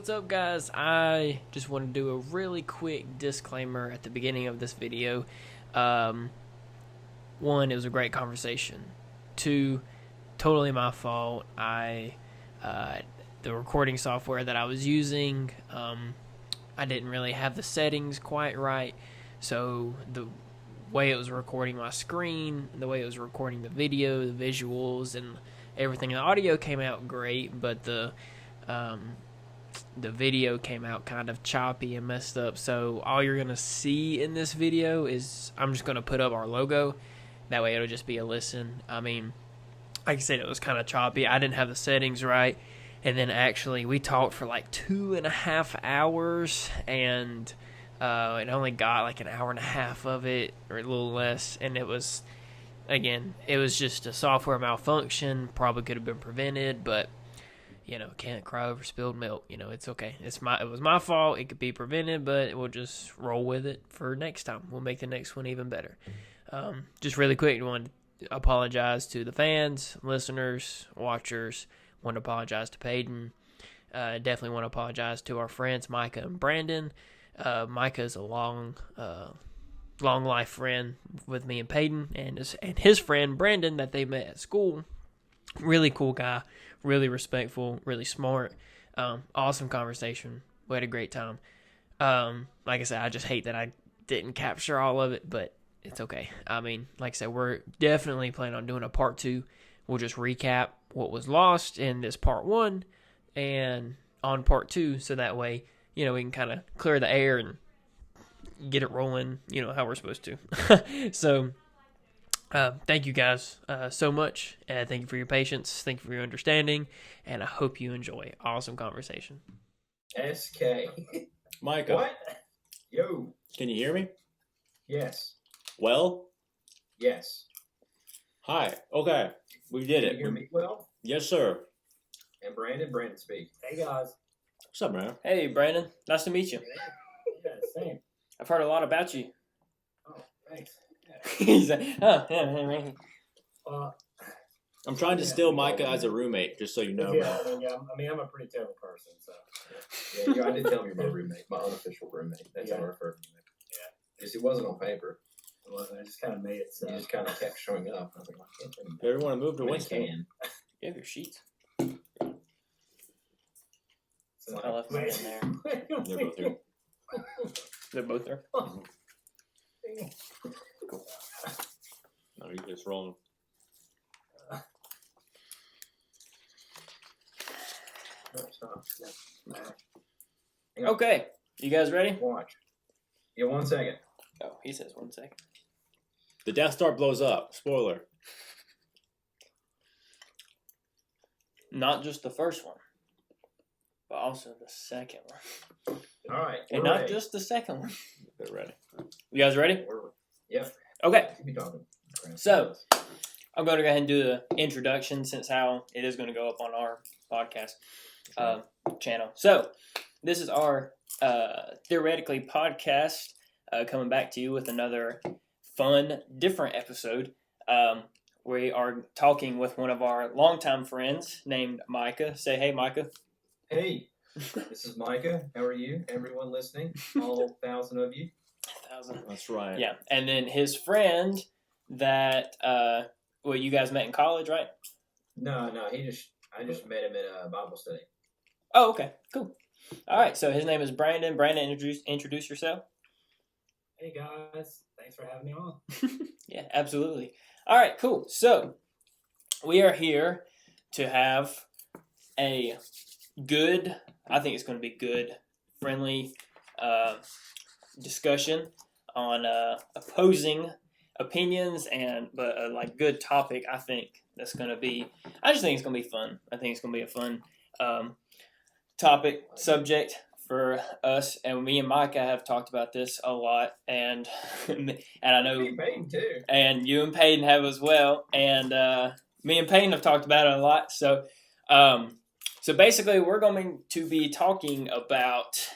what's up guys? I just want to do a really quick disclaimer at the beginning of this video. One, it was a great conversation. Two, totally my fault. The recording software that I was using, I didn't really have the settings quite right. So the way it was recording my screen, the way it was recording the video, the visuals, and everything, the audio came out great, but the video came out kind of choppy and messed up. So all you're gonna see in this video is I'm just gonna put up our logo. That way it'll just be a listen. I mean, like I said, it was kind of choppy. I didn't have the settings right, and then actually we talked for like 2.5 hours, and it only got like an hour and a half of it, or a little less. And it was, again, it was just a software malfunction. Probably could have been prevented, but you know, can't cry over spilled milk. You know, it's okay. It was my fault. It could be prevented, but we'll just roll with it for next time. We'll make the next one even better. Just really quick, I want to apologize to the fans, listeners, watchers. Want to apologize to Paiden. Definitely want to apologize to our friends Micah and Brandon. Micah is a long life friend with me and Paiden, and his friend Brandon that they met at school. Really cool guy, really respectful, really smart. Awesome conversation. We had a great time. Like I said, I just hate that I didn't capture all of it, but it's okay. I mean, like I said, we're definitely planning on doing a part 2. We'll just recap what was lost in this part 1 and on part 2, so that way, you know, we can kind of clear the air and get it rolling, you know, how we're supposed to. So, thank you guys so much. Thank you for your patience. Thank you for your understanding. And I hope you enjoy. Awesome conversation. SK. Micah. What? Yo. Can you hear me? Yes. Well? Yes. Hi. Okay. We did Can it. you hear me well? Yes, sir. And Brandon speak. Hey, guys. What's up, man? Hey, Brandon. Nice to meet you. Yeah, same. I've heard a lot about you. Oh, thanks. He's like, oh, yeah. I'm trying to steal Micah as a roommate, just so you know, man. I mean, I'm a pretty terrible person, so. Yeah, I did tell me my roommate, my unofficial roommate. That's how I refer to him. Yeah. Just, it wasn't on paper. Well, I just kind of made it so. You just kind of kept showing up. I was like, I can't tell you. You ever want to move to Winston? You have your sheets. So, I left mine in there. They're both here. They're both there. Cool. No, you're just rolling. Okay. You guys ready? Watch. Yeah, 1 second. Oh, he says 1 second. The Death Star blows up. Spoiler. Not just the first one, but also the second one. All right. And not just the second one. They're ready. You guys ready? Yep. Okay. Keep me talking. So, I'm going to go ahead and do the introduction, since how it is going to go up on our podcast channel. So, this is our theoretically podcast coming back to you with another fun, different episode. We are talking with one of our longtime friends named Micah. Say hey, Micah. Hey, this is Micah. How are you? Everyone listening? All 1,000 of you? 1,000. That's right. Yeah. And then his friend that, you guys met in college, right? No, I just met him at a Bible study. Oh, okay. Cool. All right. So his name is Brandon. Brandon, introduce yourself. Hey guys, thanks for having me on. Yeah, absolutely. All right, cool. So we are here to have a good, I think it's going to be good, friendly discussion on opposing opinions, but like good topic. I think that's going to be, I just think it's going to be fun. I think it's going to be a fun topic, subject for us, and me and Micah have talked about this a lot, and I know, Paiden too, and you and Paiden have as well, and me and Paiden have talked about it a lot. So, so basically, we're going to be talking about,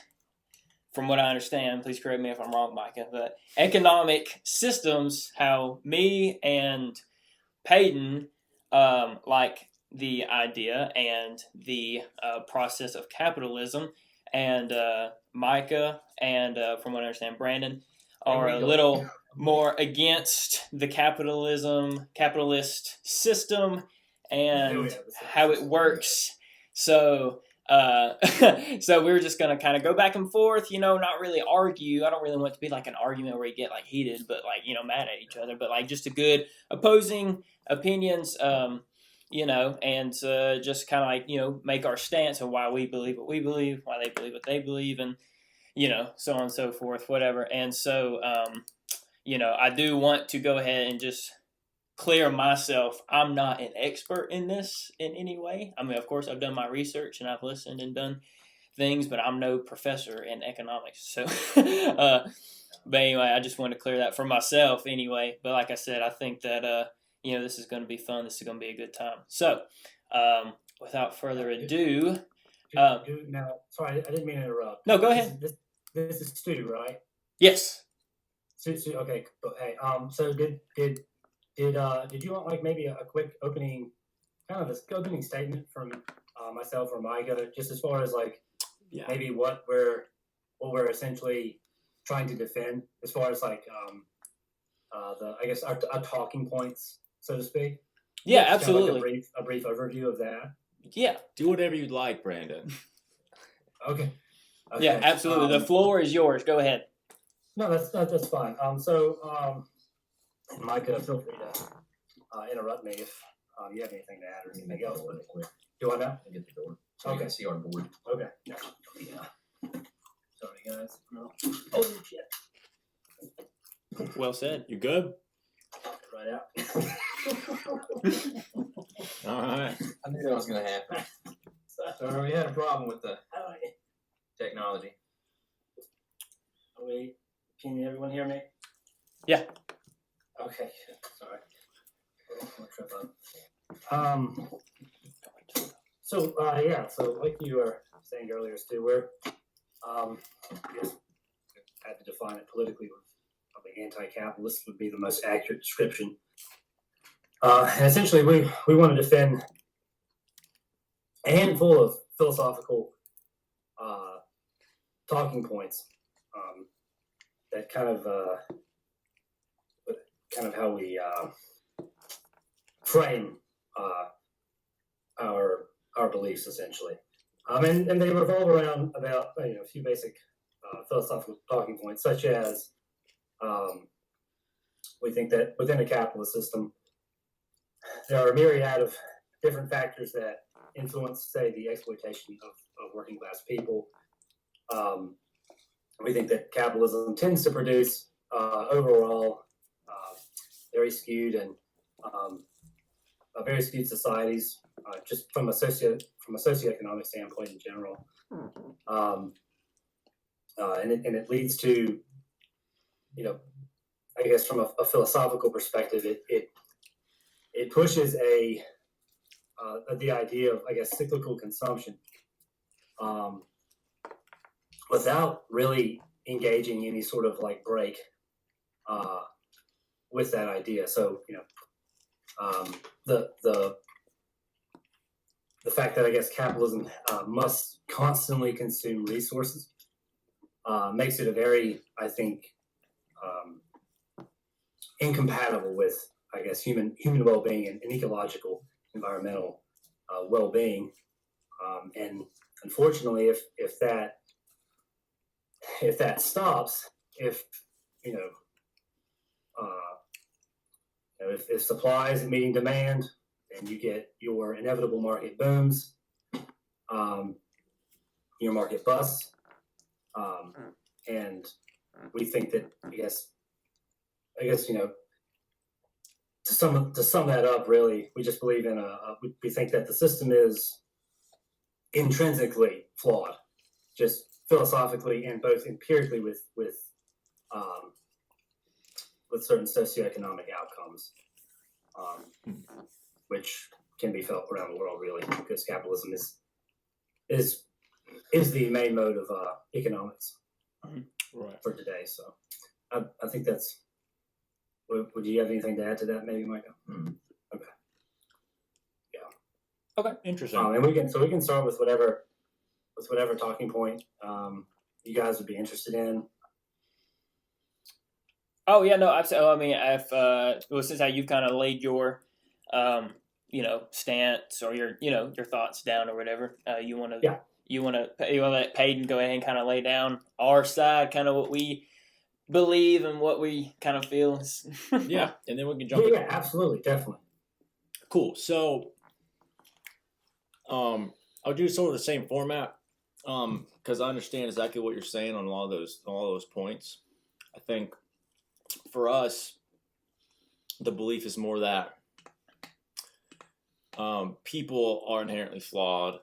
from what I understand, please correct me if I'm wrong, Micah, but economic systems, how me and Paiden like the idea and the process of capitalism, and Micah and from what I understand, Brandon are a little more against the capitalist system and how it works. So so we were just gonna kind of go back and forth, not really argue. I don't really want it to be like an argument where you get like heated, but like mad at each other, but like just a good opposing opinions, and just kind of like make our stance on why we believe what we believe, why they believe what they believe, and so on and so forth, whatever. And so I do want to go ahead and just clear myself. I'm not an expert in this in any way. I mean, of course, I've done my research and I've listened and done things, but I'm no professor in economics. So, but anyway, I just wanted to clear that for myself anyway. But like I said, I think that, this is going to be fun. This is going to be a good time. So, without further ado. Now, sorry, I didn't mean to interrupt. No, go ahead. This is Stu, right? Yes. Stu, okay. Hey, so did you want like maybe a quick opening statement from myself or Micah, just as far as like maybe what we're essentially trying to defend, as far as like our talking points, so to speak. Yeah, just absolutely. Kind of like a brief overview of that. Yeah. Do whatever you'd like, Brandon. Okay. Yeah, absolutely. The floor is yours. Go ahead. No, that's fine. Micah, feel free to interrupt me if you have anything to add or anything else. But do I now? Get the door. So you can see our board. Okay. Yeah. Sorry, guys. No. Oh shit. Well said. You good? Right out. All right. I knew that was going to happen. So we had a problem with the technology. Can everyone hear me? Yeah. Okay. Sorry. So like you were saying earlier, Stu, we're had to define it politically. Probably anti-capitalist would be the most accurate description. And essentially, we want to defend a handful of philosophical talking points that kind of how we frame our beliefs, essentially, and they revolve around about a few basic philosophical talking points, such as we think that within a capitalist system there are a myriad of different factors that influence, say, the exploitation of working class people. We think that capitalism tends to produce overall very skewed and very skewed societies, just from a socioeconomic standpoint in general, and it leads to, I guess from a philosophical perspective, it pushes the idea of, I guess, cyclical consumption, without really engaging any sort of like break with that idea. So the fact that, I guess, capitalism must constantly consume resources makes it a very, I think, incompatible with, I guess, human well-being and ecological, environmental well-being. And unfortunately, if that stops, if supply isn't meeting demand, then you get your inevitable market booms, your market busts, and we think that, I guess, to sum that up, really, we just believe in we think that the system is intrinsically flawed, just philosophically and both empirically with certain socioeconomic outcomes, which can be felt around the world, really, because capitalism is the main mode of economics for today. So I think that's. Would you have anything to add to that, maybe, Micah? Mm-hmm. Okay, interesting. And we can start with whatever with whatever talking point you guys would be interested in. Oh yeah, no, absolutely. I mean, if well, since how you've kind of laid your, stance or your thoughts down or whatever, you want to let Paiden go ahead and kind of lay down our side, kind of what we believe and what we kind of feel. Yeah, and then we can jump. Yeah, absolutely, definitely. Cool. So, I'll do sort of the same format, because I understand exactly what you're saying on all those points. I think for us, the belief is more that people are inherently flawed,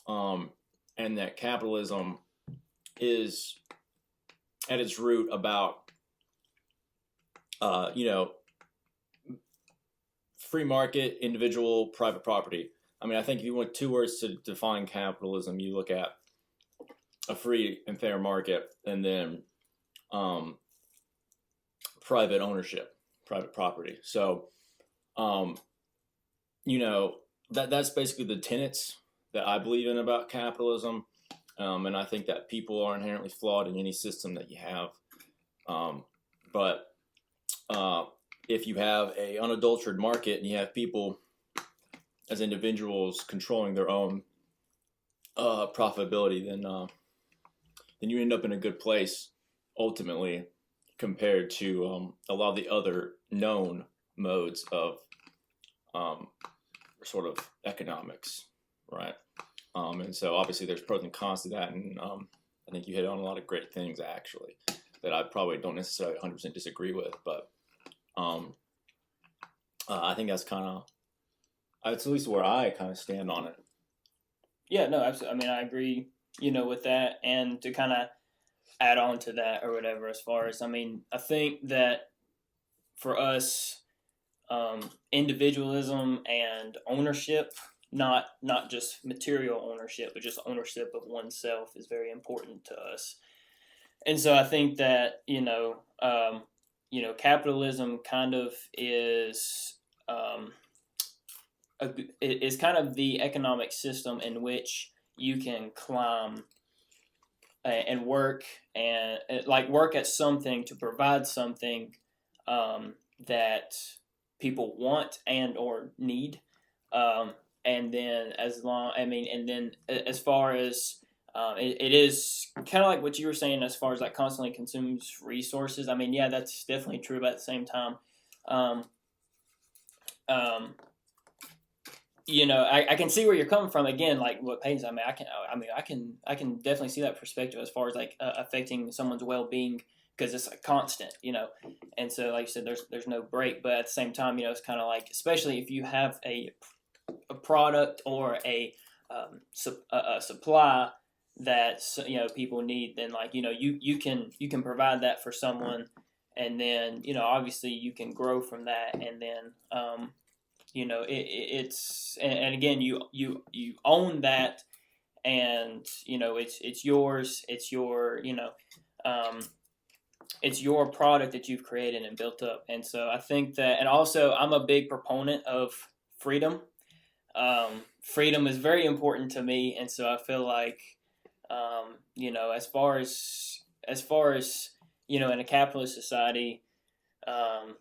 and that capitalism is at its root about, free market, individual, private property. I mean, I think if you want two words to define capitalism, you look at a free and fair market, and then private ownership, private property. So, that's basically the tenets that I believe in about capitalism. And I think that people are inherently flawed in any system that you have. But if you have a unadulterated market and you have people as individuals controlling their own profitability, then you end up in a good place ultimately, compared to a lot of the other known modes of sort of economics, right? And so obviously there's pros and cons to that, and I think you hit on a lot of great things actually that I probably don't necessarily 100% disagree with, but I think that's at least where I kind of stand on it. Yeah, no, absolutely. I mean, I agree, with that, and to kind of add on to that or whatever, as far as, I mean, I think that for us, individualism and ownership, not just material ownership, but just ownership of oneself, is very important to us. And so I think that capitalism kind of is is kind of the economic system in which you can climb and work at something to provide something that people want and or need, and then as far as it is kind of like what you were saying, as far as like constantly consumes resources. I mean, yeah, that's definitely true. But at the same time, I can see where you're coming from. Again, like what Paiden's. I can definitely see that perspective as far as like affecting someone's well-being, because it's a constant, And so, like you said, there's no break. But at the same time, it's kind of like, especially if you have a product or a supply that people need, then like you can provide that for someone, and then obviously you can grow from that, and then it's and again you own that, and it's yours, it's your it's your product that you've created and built up. And so I think that, and also I'm a big proponent of freedom. Freedom is very important to me, and so I feel like as far as in a capitalist society,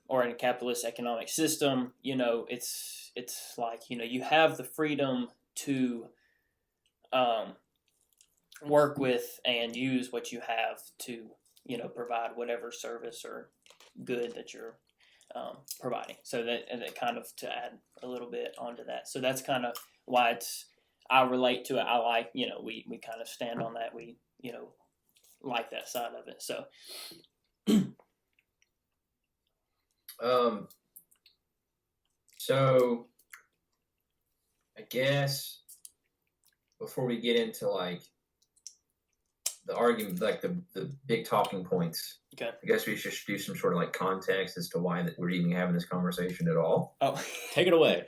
or in a capitalist economic system, it's like you have the freedom to work with and use what you have to provide whatever service or good that you're providing. So that kind of, to add a little bit onto that. So that's kind of why I relate to it. I like, we kind of stand on that. We, like that side of it. So. So I guess before we get into like the argument, like the big talking points, okay, I guess we should do some sort of like context as to why that we're even having this conversation at all. Oh, take it away.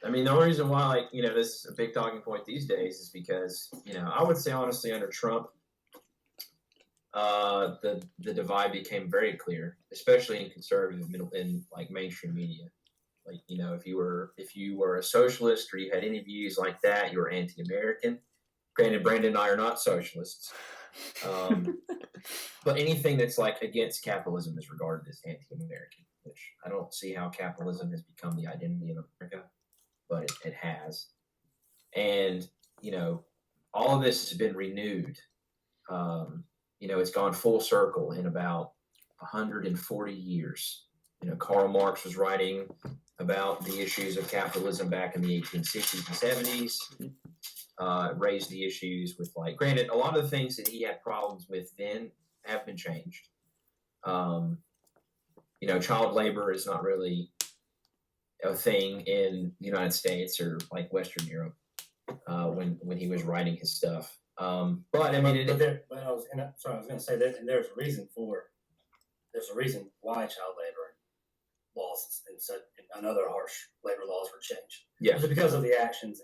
I mean, the only reason why, like, this is a big talking point these days is because, I would say honestly under Trump, the divide became very clear, especially in conservative middle in like mainstream media. Like, if you were a socialist or you had any views like that, you were anti-American. Granted, Brandon and I are not socialists. But anything that's like against capitalism is regarded as anti-American, which I don't see how capitalism has become the identity of America, but it has. And, all of this has been renewed. It's gone full circle in about 140 years. Karl Marx was writing about the issues of capitalism back in the 1860s and 70s. Raised the issues with, granted, a lot of the things that he had problems with then have been changed. Child labor is not really a thing in the United States or like Western Europe when he was writing his stuff. But I mean, I was going to say that, and there's a reason why child labor laws and other harsh labor laws were changed. Yeah, it's because of the actions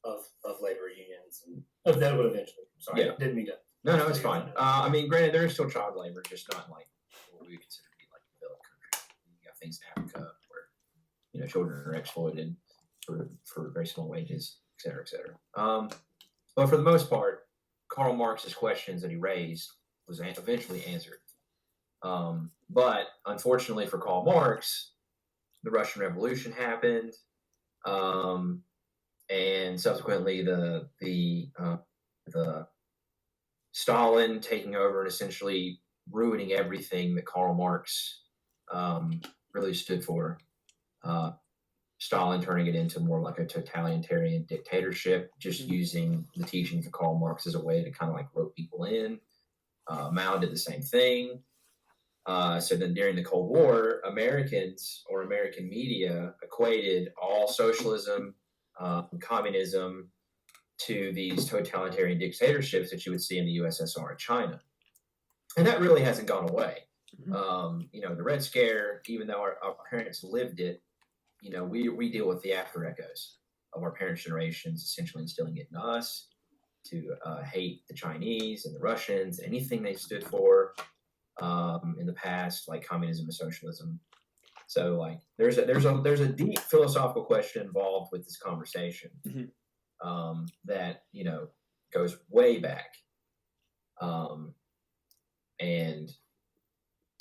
of labor unions and that would eventually. Sorry, yeah. Didn't mean to. No, it's fine. I mean, granted, there is still child labor, just not like what we would consider to be like developed country. You got things in Africa where children are exploited for very small wages, et cetera, et cetera. But for the most part, Karl Marx's questions that he raised was eventually answered. But unfortunately for Karl Marx, the Russian Revolution happened, and subsequently the Stalin taking over and essentially ruining everything that Karl Marx really stood for. Stalin turning it into more like a totalitarian dictatorship, just using the teachings of Karl Marx as a way to kind of like rope people in. Mao did the same thing. So then during the Cold War, Americans or American media equated all socialism, communism to these totalitarian dictatorships that you would see in the USSR and China. And that really hasn't gone away. The Red Scare, even though our parents lived it, we deal with the after echoes of our parents' generations, essentially instilling it in us to hate the Chinese and the Russians, anything they stood for in the past, like communism and socialism. So, like, there's a deep philosophical question involved with this conversation that goes way back, and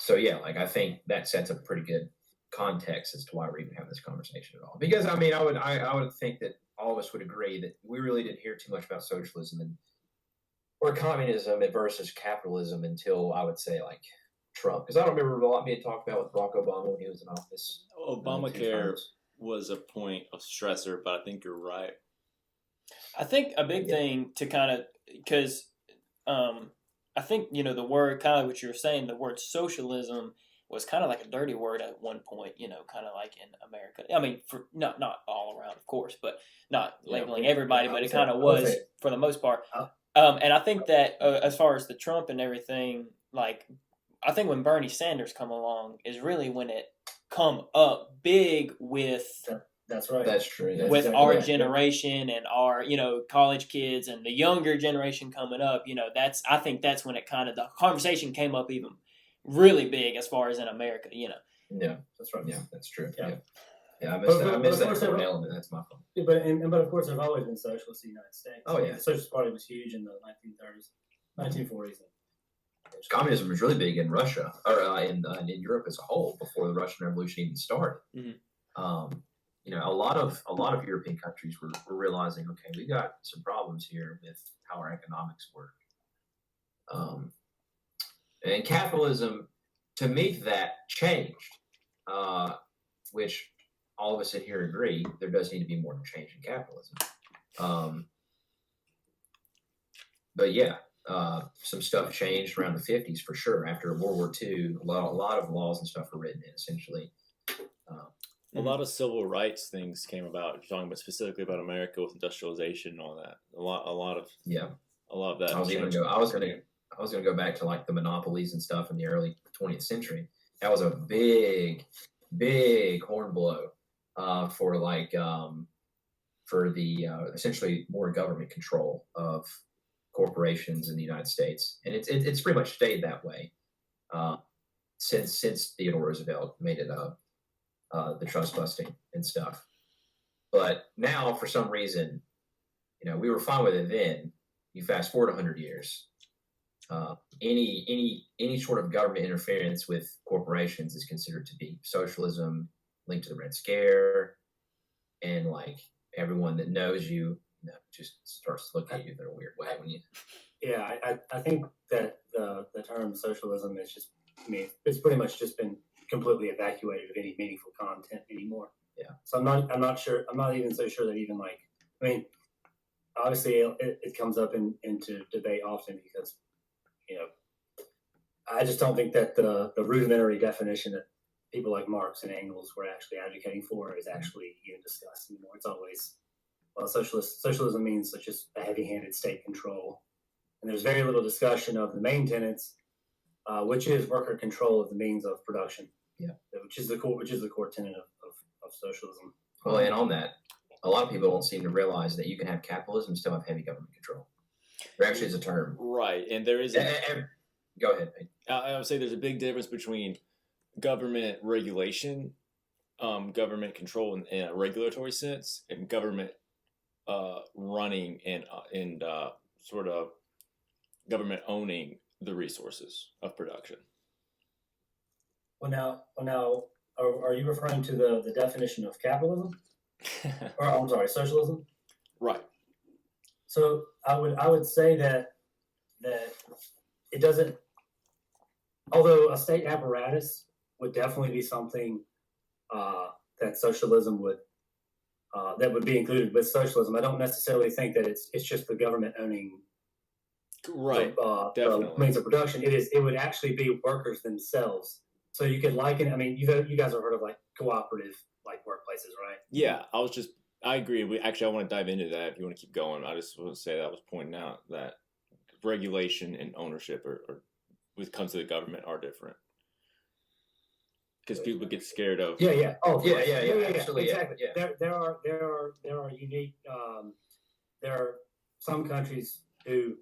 so I think that sets a pretty good context as to why we're even having this conversation at all. Because I mean, I would think that all of us would agree that we really didn't hear too much about socialism or communism versus capitalism until I would say like Trump. Because I don't remember a lot being talked about with Barack Obama when he was in office. Obamacare was a point of stressor, but I think you're right. I think a big thing to kind of, because I think, the word, kind of what you were saying, the word socialism was kind of like a dirty word at one point, kind of like in America. I mean, for not all around, of course, but not labeling everybody, but it kind of was for the most part. And I think that as far as the Trump and everything, like, I think when Bernie Sanders come along is really when it come up big with... That's right. That's true. That's with exactly our right. generation and our, college kids and the younger generation coming up, I think that's when it kind of, the conversation came up even really big as far as in America, Yeah, that's right. Yeah, that's true. Yeah. Yeah, I missed that important element. That's my fault. Yeah, but of course, there's always been socialists in the United States. Oh, yeah. The Socialist Party was huge in the 1930s, 1940s. Communism was really big in Russia, or in Europe as a whole, before the Russian Revolution even started. A lot of European countries were realizing, okay, we got some problems here with how our economics work. And capitalism, to meet that, changed, which all of us in here agree there does need to be more change in capitalism. But yeah, some stuff changed around the 50s for sure. After World War II, a lot of laws and stuff were written in, essentially. A lot of civil rights things came about. If you're talking about specifically about America with industrialization and all that. A lot of that. I was gonna go back to like the monopolies and stuff in the early 20th century. That was a big horn blow for the essentially more government control of corporations in the United States, and it's pretty much stayed that way since Theodore Roosevelt made it the trust busting and stuff. But now, for some reason, we were fine with it then. You fast forward 100 years. Any sort of government interference with corporations is considered to be socialism, linked to the Red Scare, and like everyone that knows you, just starts to look at you in a weird way when you. Yeah, I think that the term socialism is just, it's pretty much just been completely evacuated of any meaningful content anymore. Yeah. So I'm not sure. I'm not even so sure that even obviously it comes up into debate often because, I just don't think that the rudimentary definition that people like Marx and Engels were actually advocating for is actually even discussed anymore. It's always, socialism means such as a heavy-handed state control, and there's very little discussion of the main tenets, which is worker control of the means of production. Yeah, which is the core tenet of socialism. Well, and on that, a lot of people don't seem to realize that you can have capitalism and still have heavy government control. There actually is a term, right? And there is. Go ahead, Pete. I would say there's a big difference between government regulation, government control in a regulatory sense, and government running and sort of government owning the resources of production. Well, now, are you referring to the definition of capitalism? Or I'm sorry, socialism? Right. So I would say that it doesn't. Although a state apparatus would definitely be something that socialism would that would be included with socialism. I don't necessarily think that it's just the government owning the means of production. It would actually be workers themselves. So you could liken. You guys have heard of like cooperative like workplaces, right? Yeah, I agree. I want to dive into that if you want to keep going. I just want to say that I was pointing out that regulation and ownership are when it comes to the government are different. Because people get scared of. Yeah. Oh, yeah. Absolutely. Exactly. Yeah. There are unique. There are some countries who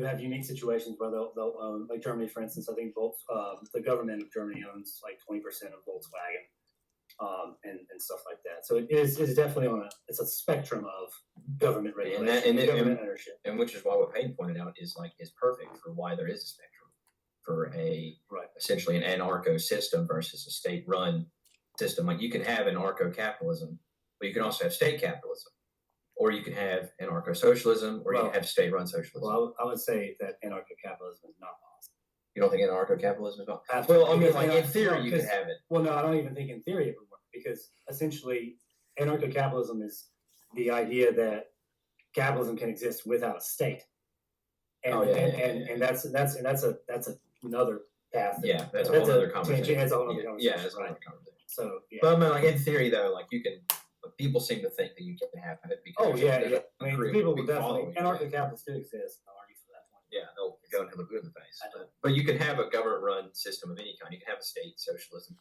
have unique situations where they'll own, like Germany, for instance. I think the government of Germany owns like 20% of Volkswagen, and stuff like that. So it's definitely it's a spectrum of government regulation and government ownership. And which is why what Paiden pointed out is perfect for why there is a spectrum. For essentially an anarcho system versus a state-run system. Like you can have anarcho-capitalism, but you can also have state capitalism, or you can have anarcho-socialism, or you can have state-run socialism. Well, I would say that anarcho-capitalism is not possible. You don't think anarcho-capitalism is possible? Well, in theory, you could have it. Well, no, I don't even think in theory it would work because essentially, anarcho-capitalism is the idea that capitalism can exist without a state. And that's another path. That's a whole other conversation. That's a whole other conversation. That's another conversation. So, but in theory, though, you can. People seem to think that you can have it because. People will definitely. Anarcho-capitalists do exist. I'll argue for that point. Yeah, they'll go and look good in the face. But you can have a government-run system of any kind. You can have a state socialist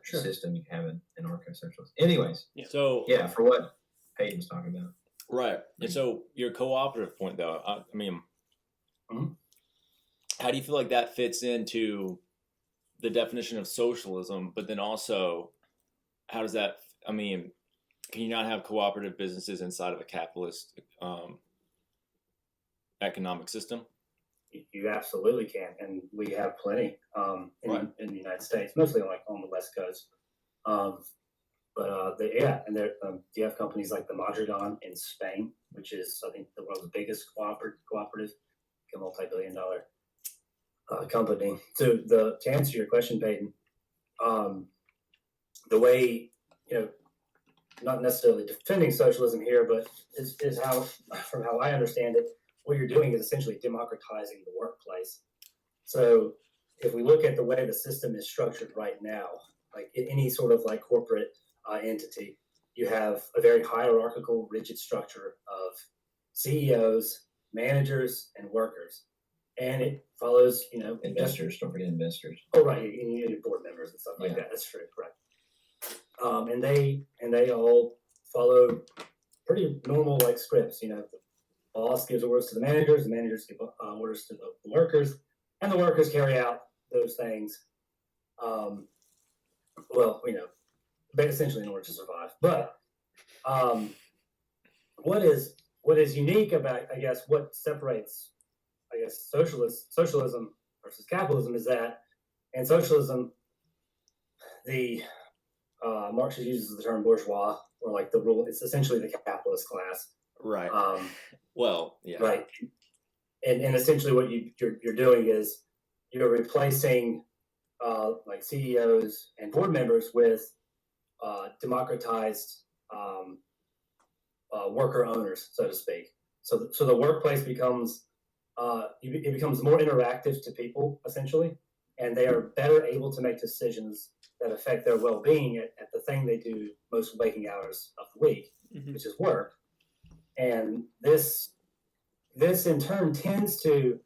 system. You can have an anarcho-socialist. Anyways, so for what Paiden was talking about. Right, and so your cooperative point, though, how do you feel like that fits into the definition of socialism? But then also, how does that? Can you not have cooperative businesses inside of a capitalist economic system? You absolutely can, and we have plenty in the United States, mostly on the West Coast. You have companies like the Mondragon in Spain, which is, I think, the world's biggest cooperative, a multi-billion-dollar company. So to answer your question, Paiden, the way, not necessarily defending socialism here, but is how, from how I understand it, what you're doing is essentially democratizing the workplace. So if we look at the way the system is structured right now, like in any sort of like corporate entity, you have a very hierarchical, rigid structure of CEOs, managers, and workers, and it follows, investors. Don't forget investors. Oh, right, you need board members and stuff like that. That's true, correct. And they all follow pretty normal like scripts. The boss gives orders to the managers give orders to the workers, and the workers carry out those things. well, but essentially in order to survive. But what is unique about, I guess, what separates, I guess, socialism versus capitalism is that in socialism, the Marx uses the term bourgeois, or like the rule. It's essentially the capitalist class, Right. Well, yeah. Right. And essentially, what you're doing is you're replacing like CEOs and board members with democratized worker owners, so to speak. So the workplace becomes it becomes more interactive to people, essentially, and they are better able to make decisions that affect their well-being at the thing they do most waking hours of the week, which is work. And this in turn tends to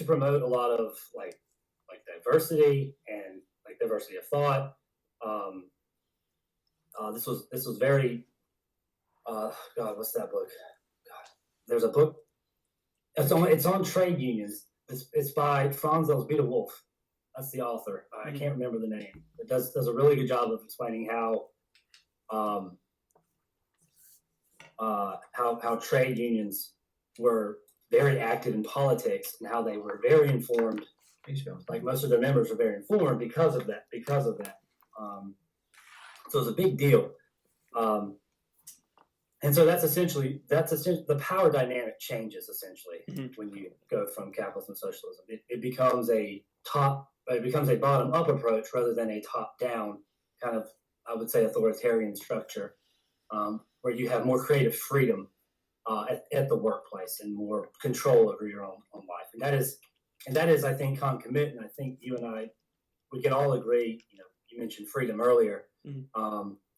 promote a lot of like diversity and like diversity of thought. This was very God, what's that book? God, there's a book. It's on trade unions. It's by Franz Elzbieta Wolf. That's the author. I can't remember the name. It does a really good job of explaining how trade unions were very active in politics and how they were very informed. Like most of their members were very informed because of that. So it's a big deal. And so that's essentially the power dynamic changes essentially when you go from capitalism to socialism. It becomes a bottom up approach rather than a top down kind of, I would say, authoritarian structure, where you have more creative freedom at the workplace and more control over your own life. And that is, I think, concomitant. And I think you and I, we can all agree. You mentioned freedom earlier.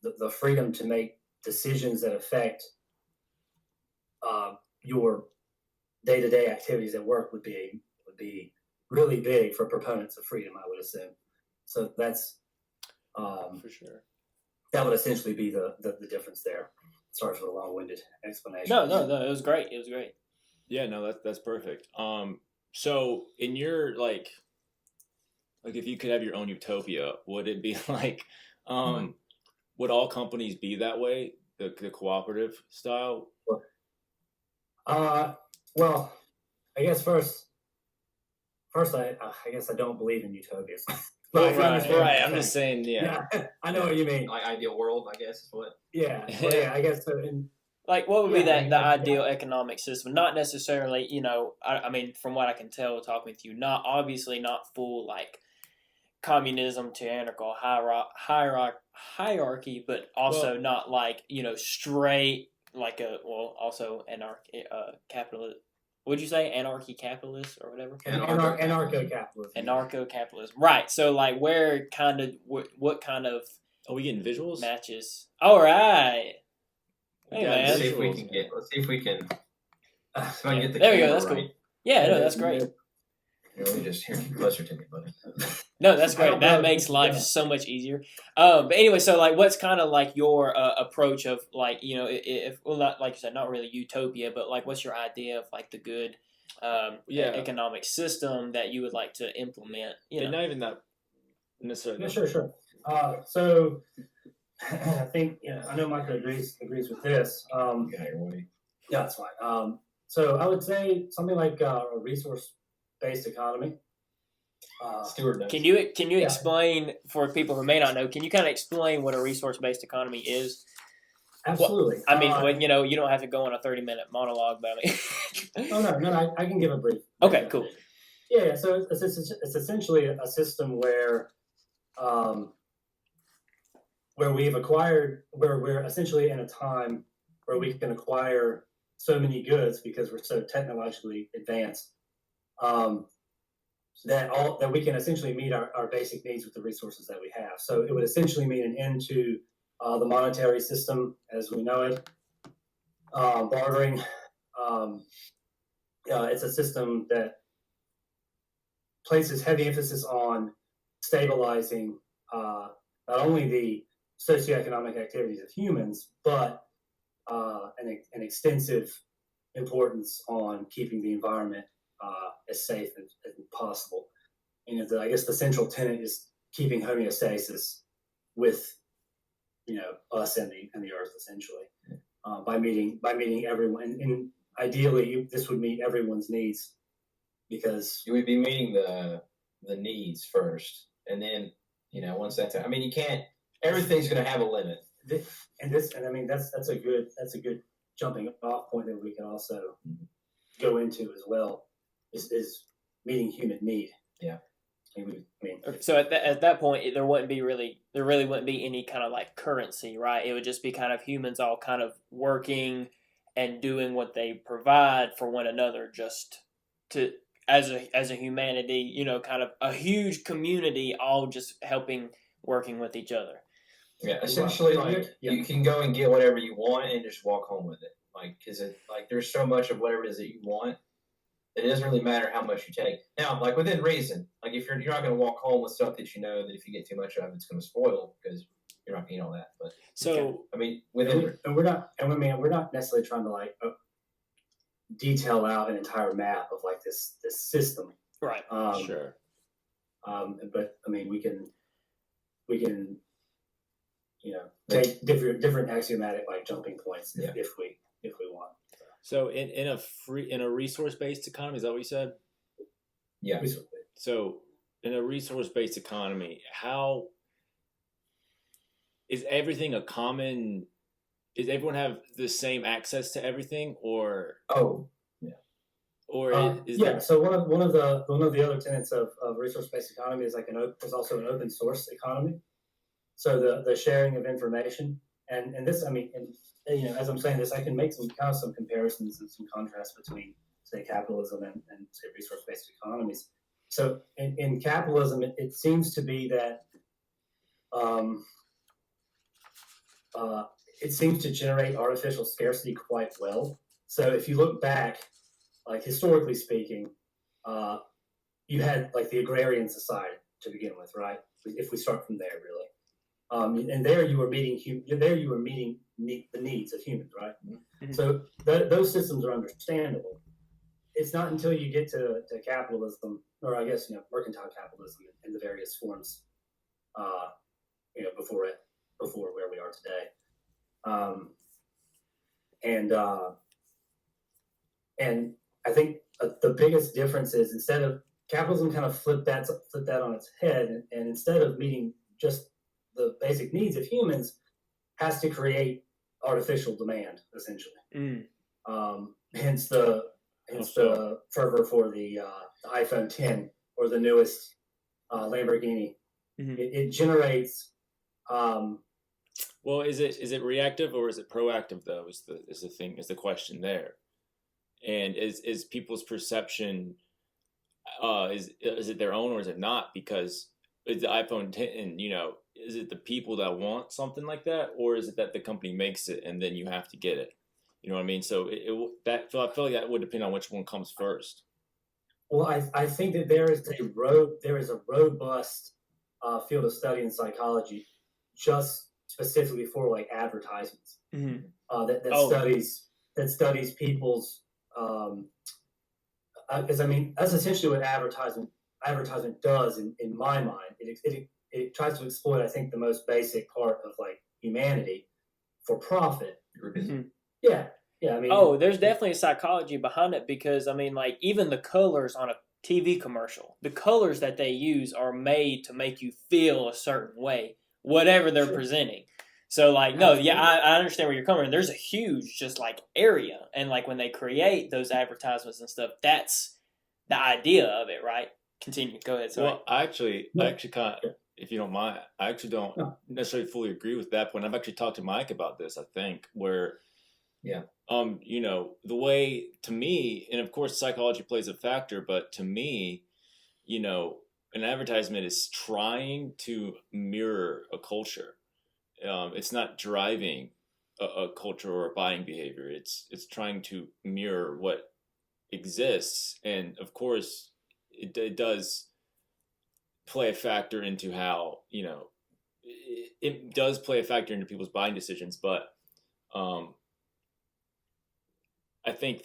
The freedom to make decisions that affect your day-to-day activities at work would be really big for proponents of freedom, I would assume. So that's for sure. That would essentially be the difference there. Sorry for the long-winded explanation. No, it was great. It was great. Yeah, no, that's perfect. So in your like if you could have your own utopia, would it be like would all companies be that way, the cooperative style? Well, I guess first, I guess I don't believe in utopias. Right. I'm just saying, yeah. I know what you mean. Like ideal world, I guess is what. Yeah, I guess so. Like, what would be the ideal economic system? Not necessarily, I mean, from what I can tell talking with you, not full like communism, tyrannical hierarchy, but also not like straight like also capitalist. What'd you say? Anarchy capitalist or whatever? Anarcho-capitalism. Anarcho-capitalism. Right. So like what kind of Are we getting visuals? Matches. All right. Hey, man. Let's see if we can get the there we go. camera That's right. Cool. Yeah, no, that's great. Let me just hear you closer to me, buddy. No, that's great. That makes life so much easier. But anyway, so like, what's kind of like your approach of like, if not like you said, not really utopia, but like, what's your idea of like the good economic system that you would like to implement? And not even that necessarily. Yeah, sure. So I think I know Micah agrees with this. Yeah, that's fine. So I would say something like a resource-based economy. Stewart knows. Can you explain for people who may not know? Can you kind of explain what a resource-based economy is? Absolutely. Well, I mean, when you don't have to go on a 30-minute monologue, but I mean. No, I can give a brief. Okay, cool. Yeah, so it's essentially a system where we're essentially in a time where we can acquire so many goods because we're so technologically advanced that we can essentially meet our basic needs with the resources that we have. So it would essentially mean an end to the monetary system as we know it, bartering. It's a system that places heavy emphasis on stabilizing not only the socioeconomic activities of humans, but an extensive importance on keeping the environment as safe as possible. I guess the central tenet is keeping homeostasis with, us and the earth, essentially, by meeting everyone. And ideally, this would meet everyone's needs, because you would be meeting the needs first, and then once that's, I mean, you can't. Everything's going to have a limit. That's a good jumping off point that we can also go into as well. Is meeting human need. Yeah. Okay, so at that point, there really wouldn't be any kind of like currency, right? It would just be kind of humans all kind of working and doing what they provide for one another, just to as a humanity, kind of a huge community, all just working with each other. Yeah, essentially, you can go and get whatever you want and just walk home with it, because there's so much of whatever it is that you want. It doesn't really matter how much you take. Now, within reason, if you're not going to walk home with stuff that you know that if you get too much of, it's going to spoil because you're not going to eat all that. But we're not necessarily trying to detail out an entire map of this system. Right. Sure. But we can take different axiomatic jumping points if we want. So in a resource-based economy, is that what you said? Yeah. So in a resource-based economy, how is everything a common? Does everyone have the same access to everything, or? Oh, yeah. Or So one of the other tenets of resource-based economy is there's also an open source economy. So the sharing of information and this, as I'm saying this, I can make some comparisons and some contrasts between, say, capitalism and say, resource-based economies. So in capitalism, it seems to be that it seems to generate artificial scarcity quite well. So if you look back, historically speaking, you had the agrarian society to begin with, right? If we start from there, really. And there you were meeting the needs of humans, right? Mm-hmm. So those systems are understandable. It's not until you get to capitalism, or I guess mercantile capitalism in the various forms, before where we are today, and I think the biggest difference is instead of capitalism kind of flipped that on its head, and instead of meeting just the basic needs of humans, has to create artificial demand, essentially. Hence the fervor for the iPhone 10 or the newest Lamborghini. Mm-hmm. It generates. Well, is it reactive or is it proactive though? Is the question there? And is people's perception is it their own or is it not? Because it's the iPhone 10, is it the people that want something like that, or is it that the company makes it and then you have to get it? You know what I mean? So I feel like that would depend on which one comes first. Well, I think that there is a robust field of study in psychology, just specifically for advertisements. Mm-hmm. That studies people's. Because that's essentially what advertisement does in my mind. It tries to exploit, I think, the most basic part of humanity for profit. Mm-hmm. Yeah. There's definitely a psychology behind it, because even the colors on a TV commercial, the colors that they use are made to make you feel a certain way, whatever they're presenting. So I understand where you're coming from. There's a huge area, and when they create those advertisements and stuff, that's the idea of it, right? Continue. Go ahead. Sorry. Well, I actually kind of, if you don't mind, I actually don't necessarily fully agree with that point. I've actually talked to Mike about this, I think, where, the way, to me, and of course psychology plays a factor, but to me, an advertisement is trying to mirror a culture. It's not driving a culture or a buying behavior. It's trying to mirror what exists, and of course, it does play a factor into how it does play a factor into people's buying decisions. But I think